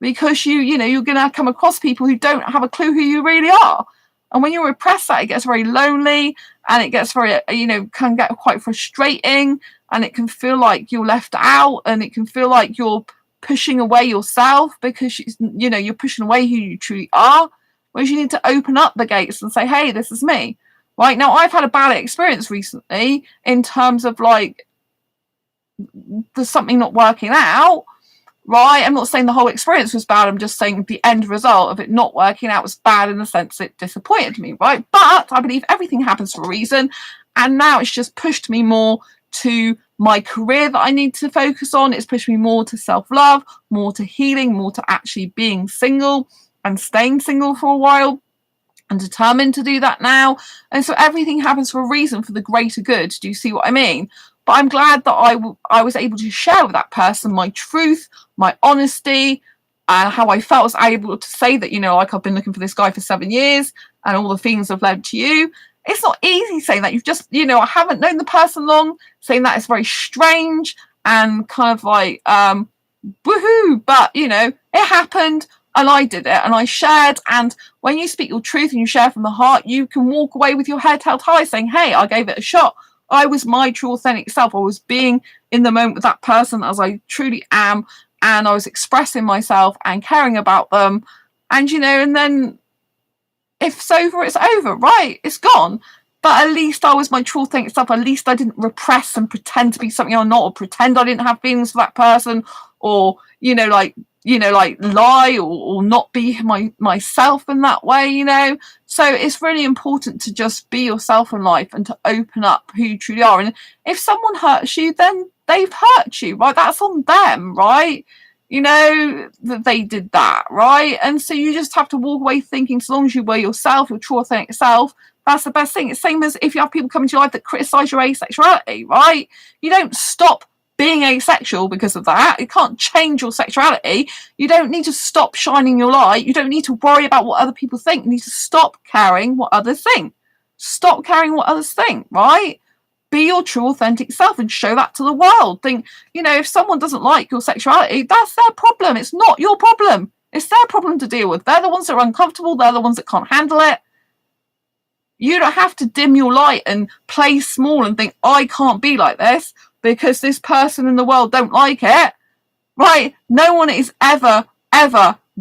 because you're going to come across people who don't have a clue who you really are. And when you repress that, it gets very lonely, and it gets very, can get quite frustrating, and it can feel like you're left out, and it can feel like you're pushing away yourself, because you're pushing away who you truly are. Whereas you need to open up the gates and say, hey, this is me. Right now, I've had a bad experience recently in terms of there's something not working out. Right, I'm not saying the whole experience was bad. I'm just saying the end result of it not working out was bad, in the sense it disappointed me, right? But I believe everything happens for a reason, and now it's just pushed me more to my career that I need to focus on. It's pushed me more to self-love, more to healing, more to actually being single and staying single for a while. I'm determined to do that now. And so everything happens for a reason, for the greater good. Do you see what I mean? But I'm glad that I was able to share with that person my truth, my honesty, and how I felt. I was able to say that, I've been looking for this guy for 7 years, and all the things have led to you. It's not easy saying that. You've just, I haven't known the person long. Saying that is very strange, and kind of like woohoo, but you know, it happened and I did it and I shared. And when you speak your truth and you share from the heart, you can walk away with your head held high saying, hey, I gave it a shot. I was my true authentic self. I was being in the moment with that person as I truly am, and I was expressing myself and caring about them. And you know, and then if it's over, it's over, right? It's gone. But at least I was my true authentic self. At least I didn't repress and pretend to be something I'm not, or pretend I didn't have feelings for that person, or like lie or not be myself in that way, you know. So it's really important to just be yourself in life and to open up who you truly are. And if someone hurts you, then they've hurt you, right? That's on them, right? You know, that they did that, right? And so you just have to walk away thinking, so long as you were yourself, your true authentic self, that's the best thing. It's the same as if you have people come into your life that criticize your asexuality, right? You don't stop being asexual because of that. You can't change your sexuality. You don't need to stop shining your light. You don't need to worry about what other people think. You need to stop caring what others think. Stop caring what others think, right? Be your true authentic self and show that to the world. Think, you know, if someone doesn't like your sexuality, that's their problem. It's not your problem. It's their problem to deal with. They're the ones that are uncomfortable. They're the ones that can't handle it. You don't have to dim your light and play small and think, I can't be like this because this person in the world don't like it, right? No one is ever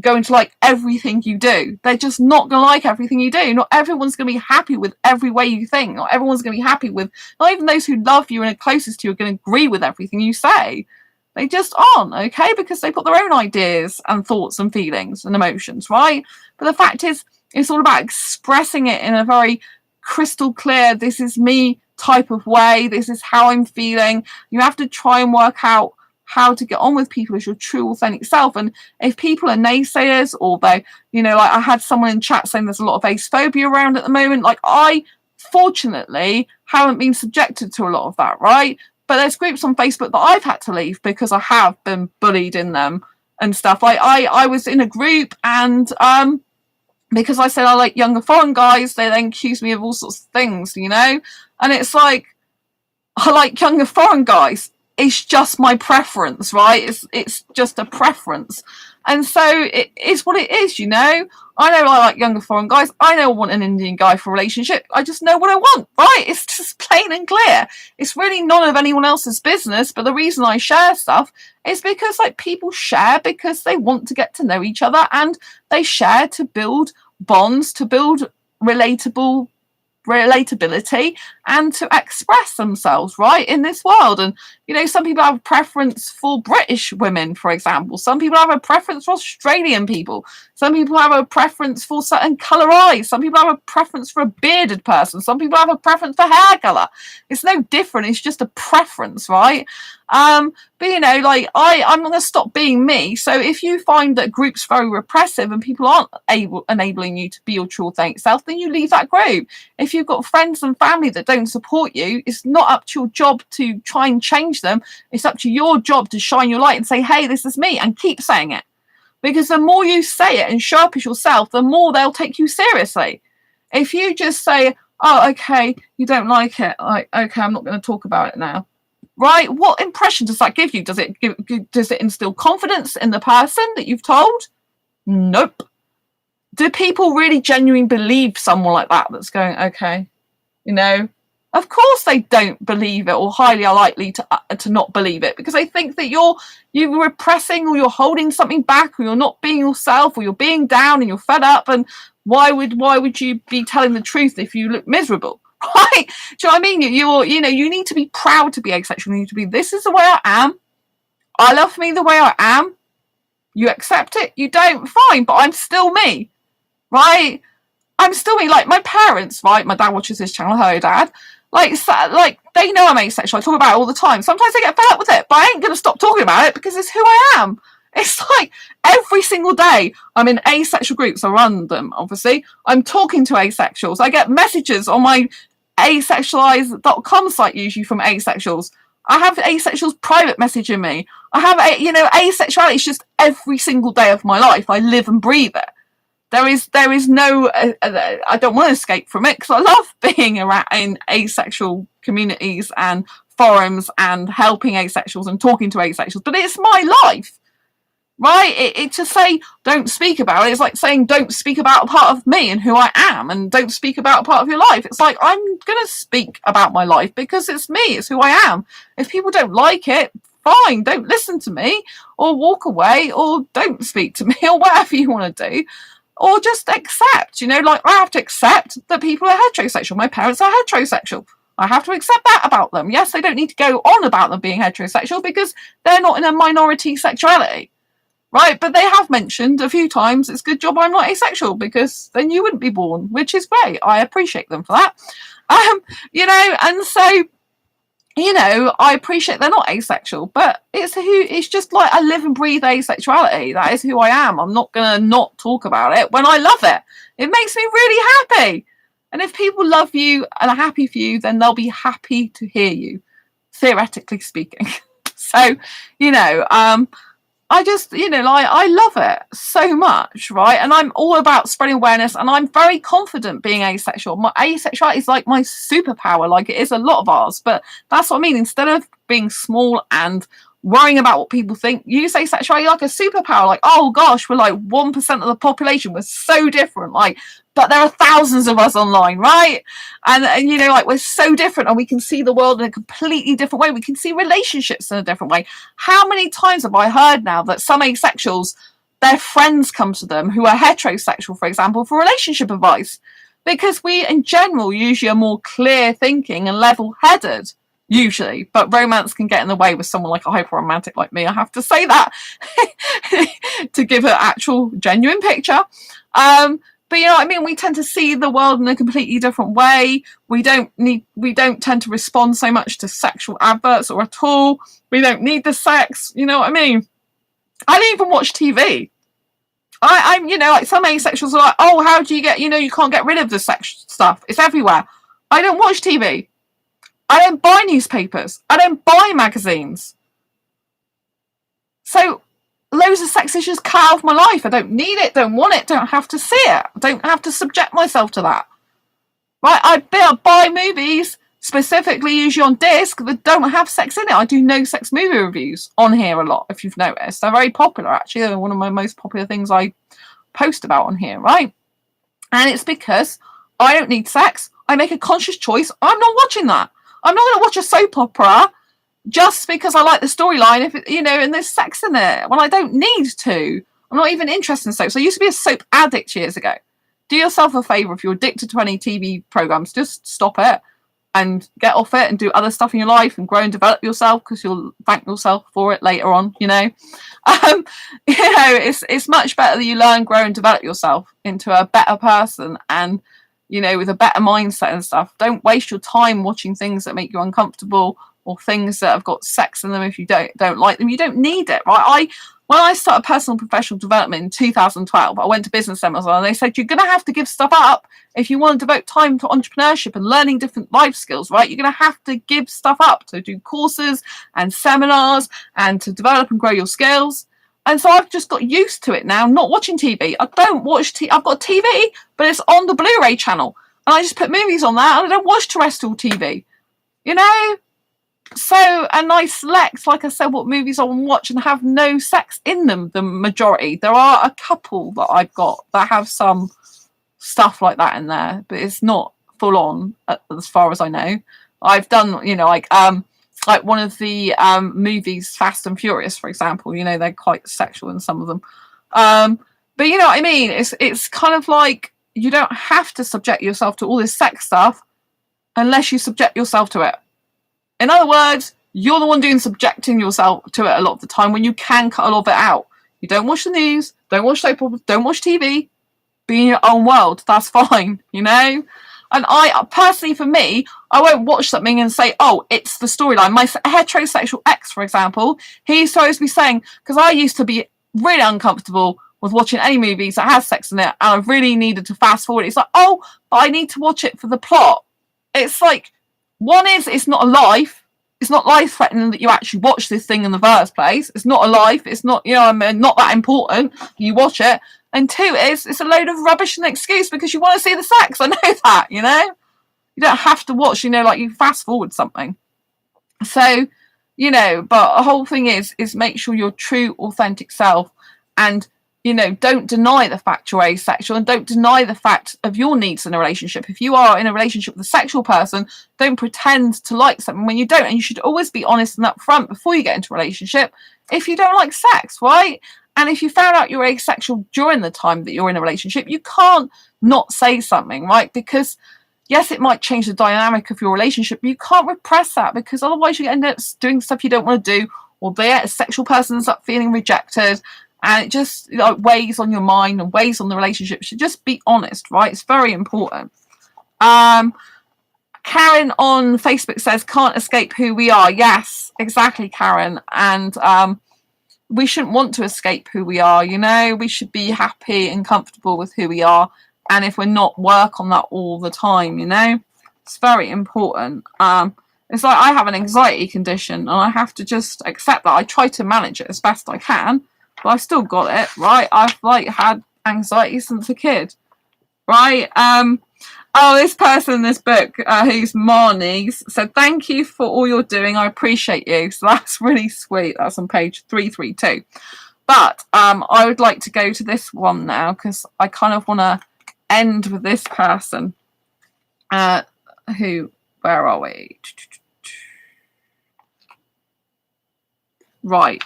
going to like everything you do. They're just not going to like everything you do. Not everyone's going to be happy with every way you think. Not everyone's going to be happy with, not even those who love you and are closest to you are going to agree with everything you say. They just aren't, okay? Because they put their own ideas and thoughts and feelings and emotions, right? But the fact is, it's all about expressing it in a very crystal clear, this is me type of way. This is how I'm feeling. You have to try and work out how to get on with people as your true authentic self. And if people are naysayers, or they, you know, like I had someone in chat saying there's a lot of asephobia around at the moment. Like I, fortunately, haven't been subjected to a lot of that, right? But there's groups on Facebook that I've had to leave because I have been bullied in them and stuff. Like I was in a group and because I said I like younger foreign guys, they then accused me of all sorts of things, you know? And it's like, I like younger foreign guys. It's just my preference, right? It's just a preference. And so it is what it is, you know? I know I like younger foreign guys. I know I want an Indian guy for a relationship. I just know what I want, right? It's just plain and clear. It's really none of anyone else's business. But the reason I share stuff is because like people share because they want to get to know each other, and they share to build bonds, to build relatability, and to express themselves, right, in this world. And you know, some people have a preference for British women, for example. Some people have a preference for Australian people. Some people have a preference for certain colour eyes. Some people have a preference for a bearded person. Some people have a preference for hair colour. It's no different. It's just a preference, right? But you know, like I'm not going to stop being me. So if you find that group's very repressive and people aren't enabling you to be your true authentic self, then you leave that group. If you've got friends and family that don't support you, it's not up to your job to try and change them. It's up to your job to shine your light and say, hey, this is me, and keep saying it. Because the more you say it and show up as yourself, the more they'll take you seriously. If you just say, oh, okay, you don't like it, like, okay, I'm not going to talk about it now. Right? What impression does that give you? Does it instill confidence in the person that you've told? Nope. Do people really genuinely believe someone like that that's going, okay, you know? Of course they don't believe it, or highly are likely to not believe it, because they think that you're repressing, or you're holding something back, or you're not being yourself, or you're being down and you're fed up. And why would you be telling the truth if you look miserable? Right? Do you know what I mean? You need to be proud to be asexual. You need to be, this is the way I am. I love me the way I am. You accept it, you don't, fine, but I'm still me. Right? I'm still me. Like my parents, right? My dad watches this channel, hello dad. Like they know I'm asexual. I talk about it all the time. Sometimes I get fed up with it, but I ain't going to stop talking about it because it's who I am. It's like every single day I'm in asexual groups. I run them, obviously. I'm talking to asexuals. I get messages on my asexualise.com site, usually from asexuals. I have asexuals private messaging me. I have, asexuality is just every single day of my life. I live and breathe it. There is no, I don't want to escape from it because I love being around in asexual communities and forums and helping asexuals and talking to asexuals, but it's my life, right? It to say don't speak about it, it's like saying don't speak about a part of me and who I am, and don't speak about a part of your life. It's like, I'm gonna speak about my life because it's me, it's who I am. If people don't like it, fine, don't listen to me, or walk away, or don't speak to me, or whatever you want to do, or just accept, like I have to accept that people are heterosexual. My parents are heterosexual. I have to accept that about them. Yes, they don't need to go on about them being heterosexual because they're not in a minority sexuality. Right, but they have mentioned a few times, it's a good job I'm not asexual because then you wouldn't be born, which is great. I appreciate them for that. And so, I appreciate they're not asexual, but it's just like I live and breathe asexuality. That is who I am. I'm not going to not talk about it when I love it. It makes me really happy. And if people love you and are happy for you, then they'll be happy to hear you, theoretically speaking. So, I just, I love it so much, right? And I'm all about spreading awareness, and I'm very confident being asexual. My asexuality is like my superpower, like it is a lot of ours. But that's what I mean. Instead of being small and worrying about what people think, use asexuality like a superpower. Like, oh gosh, we're like 1% of the population. We're so different. Like, but there are thousands of us online, right? And like we're so different, and we can see the world in a completely different way. We can see relationships in a different way. How many times have I heard now that some asexuals, their friends come to them who are heterosexual, for example, for relationship advice? Because we in general usually are more clear thinking and level-headed, usually, but romance can get in the way with someone like a hyper romantic like me. I have to say that to give an actual genuine picture. But you know what I mean? We tend to see the world in a completely different way. We don't tend to respond so much to sexual adverts or at all. We don't need the sex. You know what I mean? I don't even watch TV. I'm like some asexuals are like, oh, how do you get, you can't get rid of the sex stuff. It's everywhere. I don't watch TV. I don't buy newspapers. I don't buy magazines. So loads of sex issues cut out of my life. I don't need it, don't want it, don't have to see it. I don't have to subject myself to that. Right? I buy movies, specifically usually on disc, that don't have sex in it. I do no sex movie reviews on here a lot, if you've noticed. They're very popular, actually. They're one of my most popular things I post about on here, right? And it's because I don't need sex. I make a conscious choice. I'm not watching that. I'm not going to watch a soap opera just because I like the storyline, if it, and there's sex in it, when I don't need to. I'm not even interested in soaps. I used to be a soap addict years ago. Do yourself a favour, if you're addicted to any TV programmes, just stop it and get off it and do other stuff in your life and grow and develop yourself, because you'll thank yourself for it later on, It's much better that you learn, grow and develop yourself into a better person, and with a better mindset and stuff. Don't waste your time watching things that make you uncomfortable, or things that have got sex in them. If you don't like them, you don't need it, right? When I started personal and professional development in 2012, I went to business seminars, and they said you're going to have to give stuff up if you want to devote time to entrepreneurship and learning different life skills, right? You're going to have to give stuff up to do courses and seminars and to develop and grow your skills. And so I've just got used to it now, not watching TV. I don't watch TV. I've got TV, but it's on the Blu-ray channel, and I just put movies on that, and I don't watch terrestrial TV, So, and I select, like I said, what movies I want to watch and have no sex in them, the majority. There are a couple that I've got that have some stuff like that in there, but it's not full on as far as I know. I've done, like one of the movies, Fast and Furious, for example, they're quite sexual in some of them. But you know what I mean? It's kind of like you don't have to subject yourself to all this sex stuff unless you subject yourself to it. In other words, you're the one subjecting yourself to it a lot of the time, when you can cut a lot of it out. You don't watch the news, don't watch soap operas, don't watch TV. Be in your own world. That's fine, And I, personally, for me, I won't watch something and say, oh, it's the storyline. My heterosexual ex, for example, he used to always be saying, because I used to be really uncomfortable with watching any movies that has sex in it, and I really needed to fast forward. It's like, oh, but I need to watch it for the plot. It's like, one is, it's not a life. It's not life-threatening that you actually watch this thing in the first place. It's not a life. It's not, not that important. You watch it. And two is, it's a load of rubbish and excuse because you want to see the sex. I know that, You don't have to watch, like you fast-forward something. So, you know, but the whole thing is make sure your true, authentic self, and, you know, don't deny the fact you're asexual, and don't deny the fact of your needs in a relationship. If you are in a relationship with a sexual person, don't pretend to like something when you don't. And you should always be honest and upfront before you get into a relationship if you don't like sex, right? And if you found out you're asexual during the time that you're in a relationship, you can't not say something, right? Because yes, it might change the dynamic of your relationship, but you can't repress that, because otherwise you end up doing stuff you don't want to do, or the sexual person ends up feeling rejected, and it just, you know, weighs on your mind and weighs on the relationship. So just be honest, right? It's very important. Karen on Facebook says, can't escape who we are. Yes, exactly, Karen. And we shouldn't want to escape who we are, you know? We should be happy and comfortable with who we are. And if we're not, work on that all the time, you know? It's very important. It's like I have an anxiety condition, and I have to just accept that. I try to manage it as best I can, but I've still got it, right? I've like had anxiety since a kid, right? Oh, this person in this book, who's Marnie's, said, thank you for all you're doing. I appreciate you. So that's really sweet. That's on page 332. But I would like to go to this one now, because I kind of want to end with this person. Who, where are we? Right.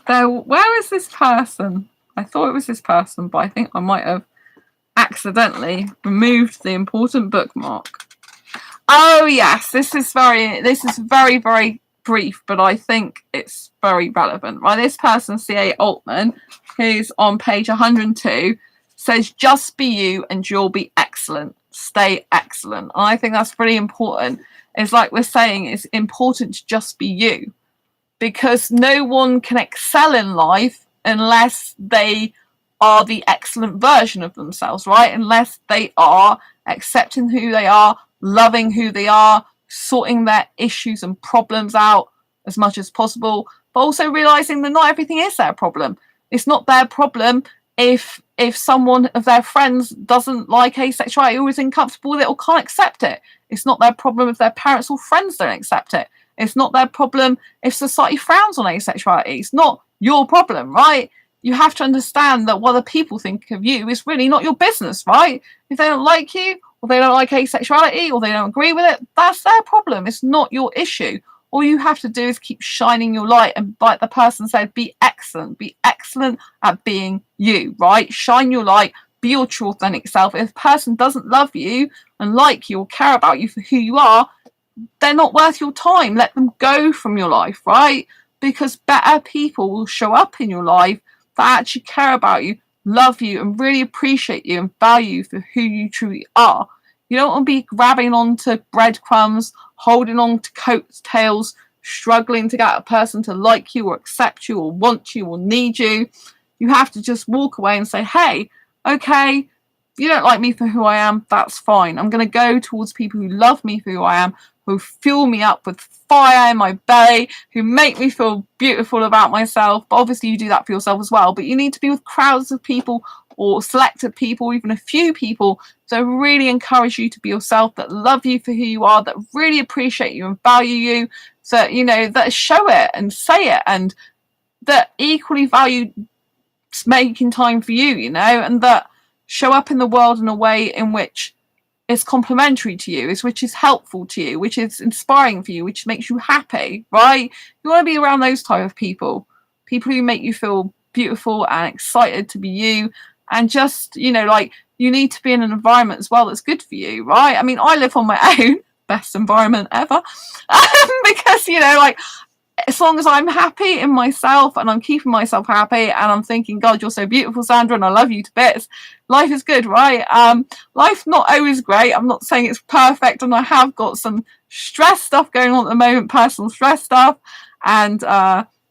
There, where is this person? I thought it was this person, but I think I might have accidentally removed the important bookmark. Oh yes, this is very, very brief, but I think it's very relevant. Right, this person, C.A. Altman, who's on page 102, says, just be you and you'll be excellent. Stay excellent. And I think that's really important. It's like we're saying, it's important to just be you, because no one can excel in life unless they are the excellent version of themselves, right? Unless they are accepting who they are, loving who they are, sorting their issues and problems out as much as possible, but also realizing that not everything is their problem. It's not their problem if someone of their friends doesn't like asexuality or is uncomfortable with it or can't accept it. It's not their problem if their parents or friends don't accept it. It's not their problem if society frowns on asexuality. It's not your problem, right? You have to understand that what other people think of you is really not your business, right? If they don't like you, or they don't like asexuality, or they don't agree with it, that's their problem. It's not your issue. All you have to do is keep shining your light, and like the person said, be excellent. Be excellent at being you, right? Shine your light, be your true authentic self. If a person doesn't love you and like you or care about you for who you are, they're not worth your time. Let them go from your life, right? Because better people will show up in your life that actually care about you, love you, and really appreciate you and value you for who you truly are. You don't want to be grabbing onto breadcrumbs, holding on to coattails, struggling to get a person to like you or accept you or want you or need you. You have to just walk away and say, hey, okay, you don't like me for who I am, that's fine. I'm going to go towards people who love me for who I am, who fuel me up with fire in my belly, who make me feel beautiful about myself. But obviously you do that for yourself as well. But you need to be with crowds of people, or selected people, even a few people, that really encourage you to be yourself, that love you for who you are, that really appreciate you and value you, that, you know, that show it and say it, and that equally value making time for you, you know, and that show up in the world in a way in which is complementary to you, which is helpful to you, which is inspiring for you, which makes you happy, right? You want to be around those type of people who make you feel beautiful and excited to be you, and just, you know, like, you need to be in an environment as well that's good for you, right? I mean, I live on my own, best environment ever, because, you know, like, as long as I'm happy in myself and I'm keeping myself happy and I'm thinking, God, you're so beautiful, Sandra, and I love you to bits, life is good, right? Life's not always great. I'm not saying it's perfect, and I have got some stress stuff going on at the moment, personal stress stuff, and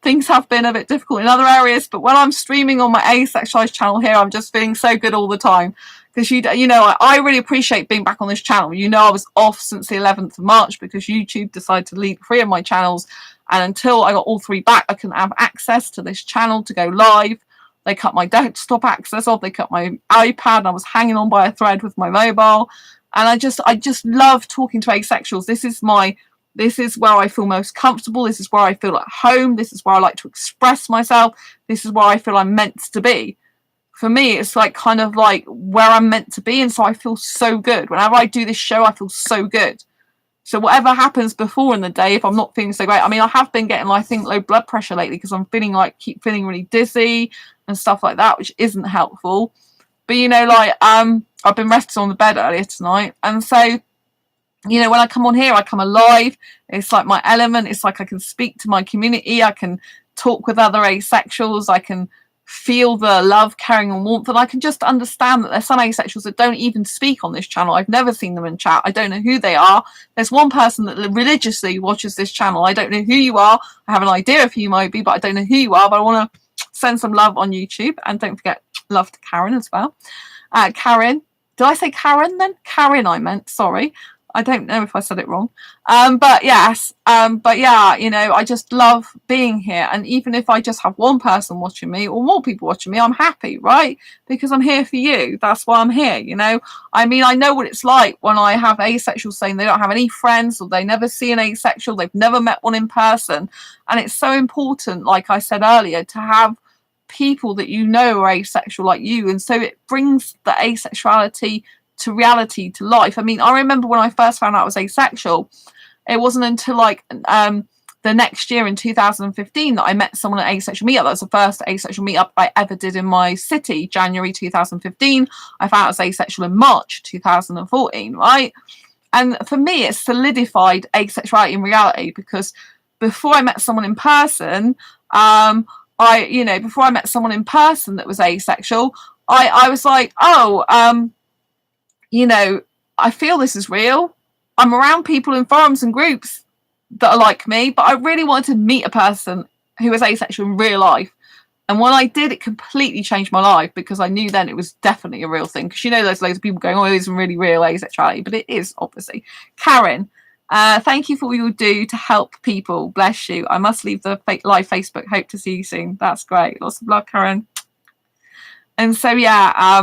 things have been a bit difficult in other areas. But when I'm streaming on my Asexualise channel here, I'm just feeling so good all the time. Because, you know, I really appreciate being back on this channel. You know, I was off since the 11th of March because YouTube decided to delete 3 of my channels. And until I got all 3 back, I couldn't have access to this channel to go live. They cut my desktop access off. They cut my iPad. And I was hanging on by a thread with my mobile. And I just love talking to asexuals. This is my This is where I feel most comfortable. This is where I feel at home. This is where I like to express myself. This is where I feel I'm meant to be. For me, it's like kind of like where I'm meant to be. And so I feel so good. Whenever I do this show, I feel so good. So whatever happens before in the day, if I'm not feeling so great, I mean, I have been getting, I think, low blood pressure lately because I'm feeling like, keep feeling really dizzy and stuff like that, which isn't helpful. But, you know, like, I've been rested on the bed earlier tonight. And so, you know, when I come on here, I come alive. It's like my element. It's like I can speak to my community. I can talk with other asexuals. I can feel the love, caring and warmth, and I can just understand that there's some asexuals that don't even speak on this channel. I've never seen them in chat. I don't know who they are. There's one person that religiously watches this channel. I don't know who you are. I have an idea of who you might be, but I don't know who you are. But I want to send some love on YouTube, and don't forget love to Karen as well. Karen, did I say Karen then? Karen I meant, sorry. I don't know if I said it wrong. But yes, but yeah, you know, I just love being here. And even if I just have one person watching me or more people watching me, I'm happy, right? Because I'm here for you. That's why I'm here, you know? I mean, I know what it's like when I have asexuals saying they don't have any friends or they never see an asexual, they've never met one in person. And it's so important, like I said earlier, to have people that you know are asexual like you. And so it brings the asexuality to reality, to life. I mean, I remember when I first found out I was asexual, it wasn't until like the next year in 2015 that I met someone at Asexual Meetup. That was the first asexual meetup I ever did in my city, January 2015. I found out I was asexual in March 2014, right? And for me, it solidified asexuality in reality, because before I met someone in person, before I met someone in person that was asexual, I was like, you know, I feel this is real. I'm around people in forums and groups that are like me, but I really wanted to meet a person who was asexual in real life. And when I did, it completely changed my life, because I knew then it was definitely a real thing. Because, you know, there's loads of people going, oh, it isn't really real asexuality, but it is, obviously. Karen, thank you for what you do to help people. Bless you. I must leave the live Facebook. Hope to see you soon. That's great. Lots of love, Karen. And so, yeah,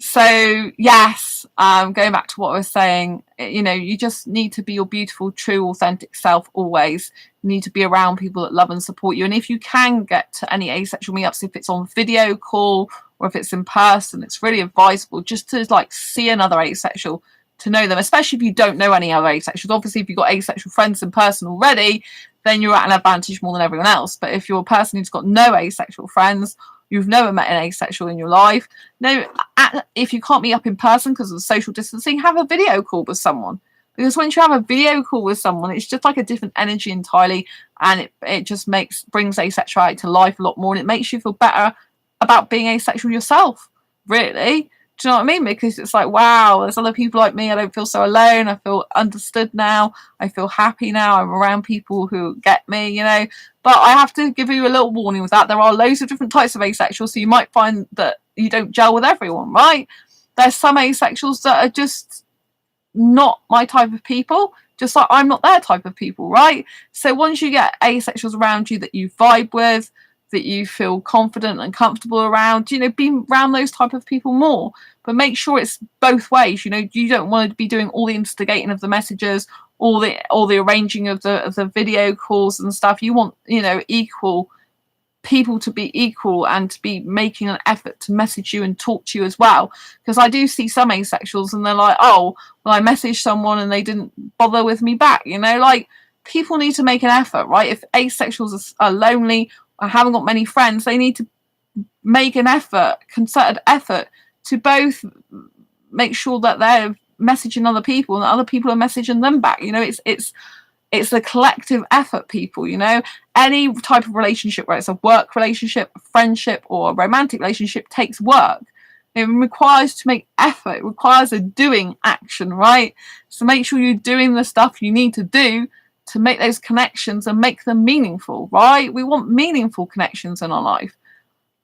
so yes, going back to what I was saying, you know, you just need to be your beautiful, true, authentic self always. You need to be around people that love and support you. And if you can get to any asexual meetups, if it's on video call or if it's in person, it's really advisable just to like see another asexual, to know them, especially if you don't know any other asexuals. Obviously, if you've got asexual friends in person already, then you're at an advantage more than everyone else. But if you're a person who's got no asexual friends, you've never met an asexual in your life, if you can't meet up in person because of social distancing, have a video call with someone. Because once you have a video call with someone, it's just like a different energy entirely, and it just brings asexuality to life a lot more, and it makes you feel better about being asexual yourself, really. Do you know what I mean? Because it's like, wow, there's other people like me. I don't feel so alone. I feel understood now. I feel happy now. I'm around people who get me, you know. But I have to give you a little warning with that. There are loads of different types of asexuals, so you might find that you don't gel with everyone, right? There's some asexuals that are just not my type of people, just like I'm not their type of people, right? So once you get asexuals around you that you vibe with, that you feel confident and comfortable around, you know, be around those type of people more. But make sure it's both ways. You know, you don't want to be doing all the instigating of the messages, all the arranging of the video calls and stuff. You want, you know, equal people to be equal and to be making an effort to message you and talk to you as well. Because I do see some asexuals and they're like, oh, well, I messaged someone and they didn't bother with me back. You know, like, people need to make an effort, right? If asexuals are lonely, I haven't got many friends, they need to make an effort, concerted effort, to both make sure that they're messaging other people and that other people are messaging them back. You know, it's a collective effort, people. You know, any type of relationship, whether it's a work relationship, a friendship or a romantic relationship, takes work. It requires to make effort. It requires a doing action, right? So make sure you're doing the stuff you need to do to make those connections and make them meaningful, right? We want meaningful connections in our life,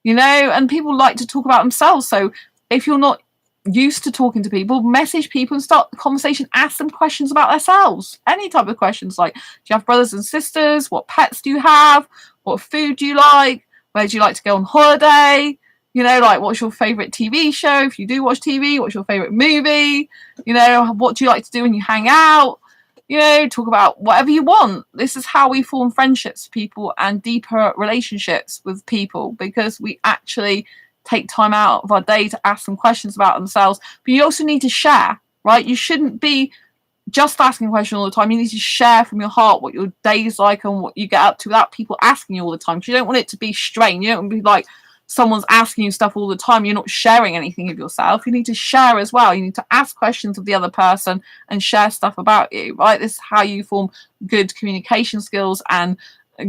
you know, and people like to talk about themselves. So if you're not used to talking to people, message people and start the conversation. Ask them questions about themselves, any type of questions, like, do you have brothers and sisters? What pets do you have? What food do you like? Where do you like to go on holiday? You know, like, what's your favorite TV show? If you do watch TV, what's your favorite movie? You know, what do you like to do when you hang out? you know, talk about whatever you want. This is how we form friendships with people and deeper relationships with people, because we actually take time out of our day to ask them questions about themselves. But you also need to share, right? You shouldn't be just asking questions all the time. You need to share from your heart what your day's like and what you get up to without people asking you all the time. Because you don't want it to be strained. You don't want to be like someone's asking you stuff all the time. You're not sharing anything of yourself. You need to share as well. You need to ask questions of the other person and share stuff about you, right? This is how you form good communication skills and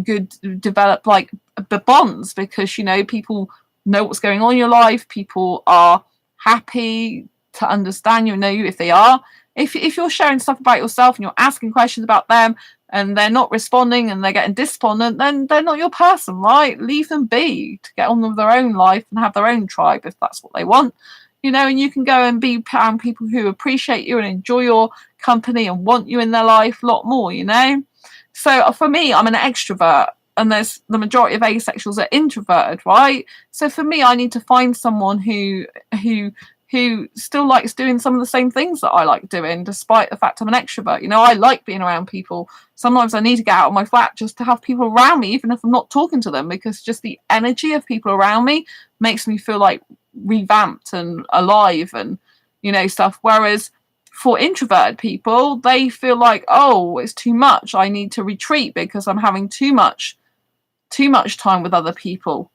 good develop like the bonds, because, you know, people know what's going on in your life. People are happy to understand you and know you if they are. If you're sharing stuff about yourself and you're asking questions about them and they're not responding and they're getting despondent, then they're not your person, right? Leave them be to get on with their own life and have their own tribe if that's what they want, you know. And you can go and be around people who appreciate you and enjoy your company and want you in their life a lot more, you know. So for me, I'm an extrovert, and there's the majority of asexuals are introverted, right? So for me, I need to find someone who still likes doing some of the same things that I like doing, despite the fact I'm an extrovert. You know, I like being around people. Sometimes I need to get out of my flat just to have people around me, even if I'm not talking to them, because just the energy of people around me makes me feel like revamped and alive and, you know, stuff. Whereas for introverted people, they feel like, oh, it's too much. I need to retreat because I'm having too much time with other people.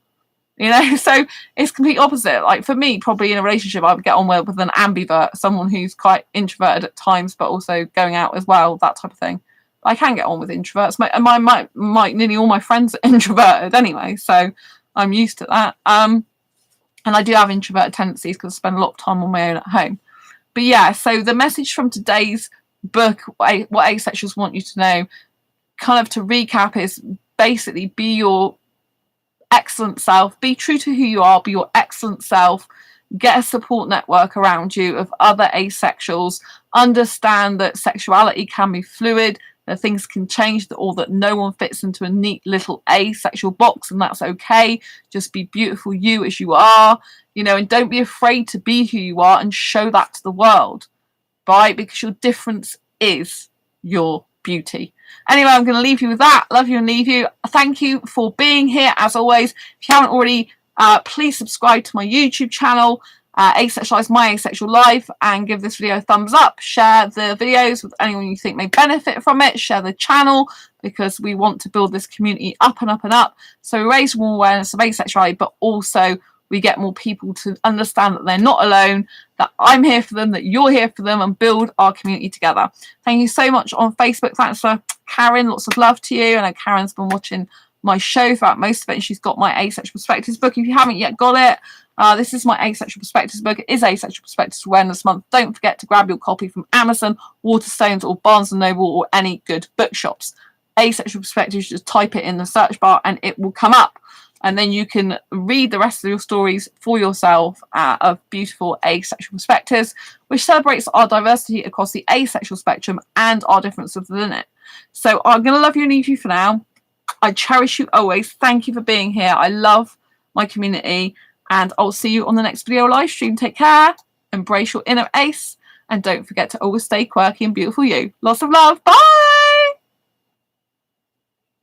You know, so it's complete opposite. Like for me, probably in a relationship, I would get on well with an ambivert, someone who's quite introverted at times, but also going out as well, that type of thing. I can get on with introverts. My nearly all my friends are introverted anyway, so I'm used to that. And I do have introverted tendencies because I spend a lot of time on my own at home. But yeah, so the message from today's book, what asexuals want you to know, kind of to recap, is basically be your excellent self, be true to who you are, be your excellent self, get a support network around you of other asexuals, understand that sexuality can be fluid, that things can change, or that no one fits into a neat little asexual box, and that's okay. Just be beautiful you as you are, you know, and don't be afraid to be who you are and show that to the world, right? Because your difference is your beauty. Anyway, I'm going to leave you with that. Love you and leave you. Thank you for being here. As always, if you haven't already, please subscribe to my YouTube channel, Asexualise My Asexual Life, and give this video a thumbs up. Share the videos with anyone you think may benefit from it. Share the channel, because we want to build this community up and up and up. So we raise more awareness of asexuality, but also we get more people to understand that they're not alone, that I'm here for them, that you're here for them, and build our community together. Thank you so much on Facebook. Thanks for Karen. Lots of love to you. I know Karen's been watching my show throughout most of it, and she's got my Asexual Perspectives book. If you haven't yet got it, this is my Asexual Perspectives book. It is Asexual Perspectives Awareness Month. Don't forget to grab your copy from Amazon, Waterstones, or Barnes & Noble, or any good bookshops. Asexual Perspectives, just type it in the search bar and it will come up. And then you can read the rest of your stories for yourself of beautiful asexual perspectives, which celebrates our diversity across the asexual spectrum and our differences within it. So I'm going to love you and leave you for now. I cherish you always. Thank you for being here. I love my community, and I'll see you on the next video live stream. Take care. Embrace your inner ace, and don't forget to always stay quirky and beautiful you. Lots of love. Bye.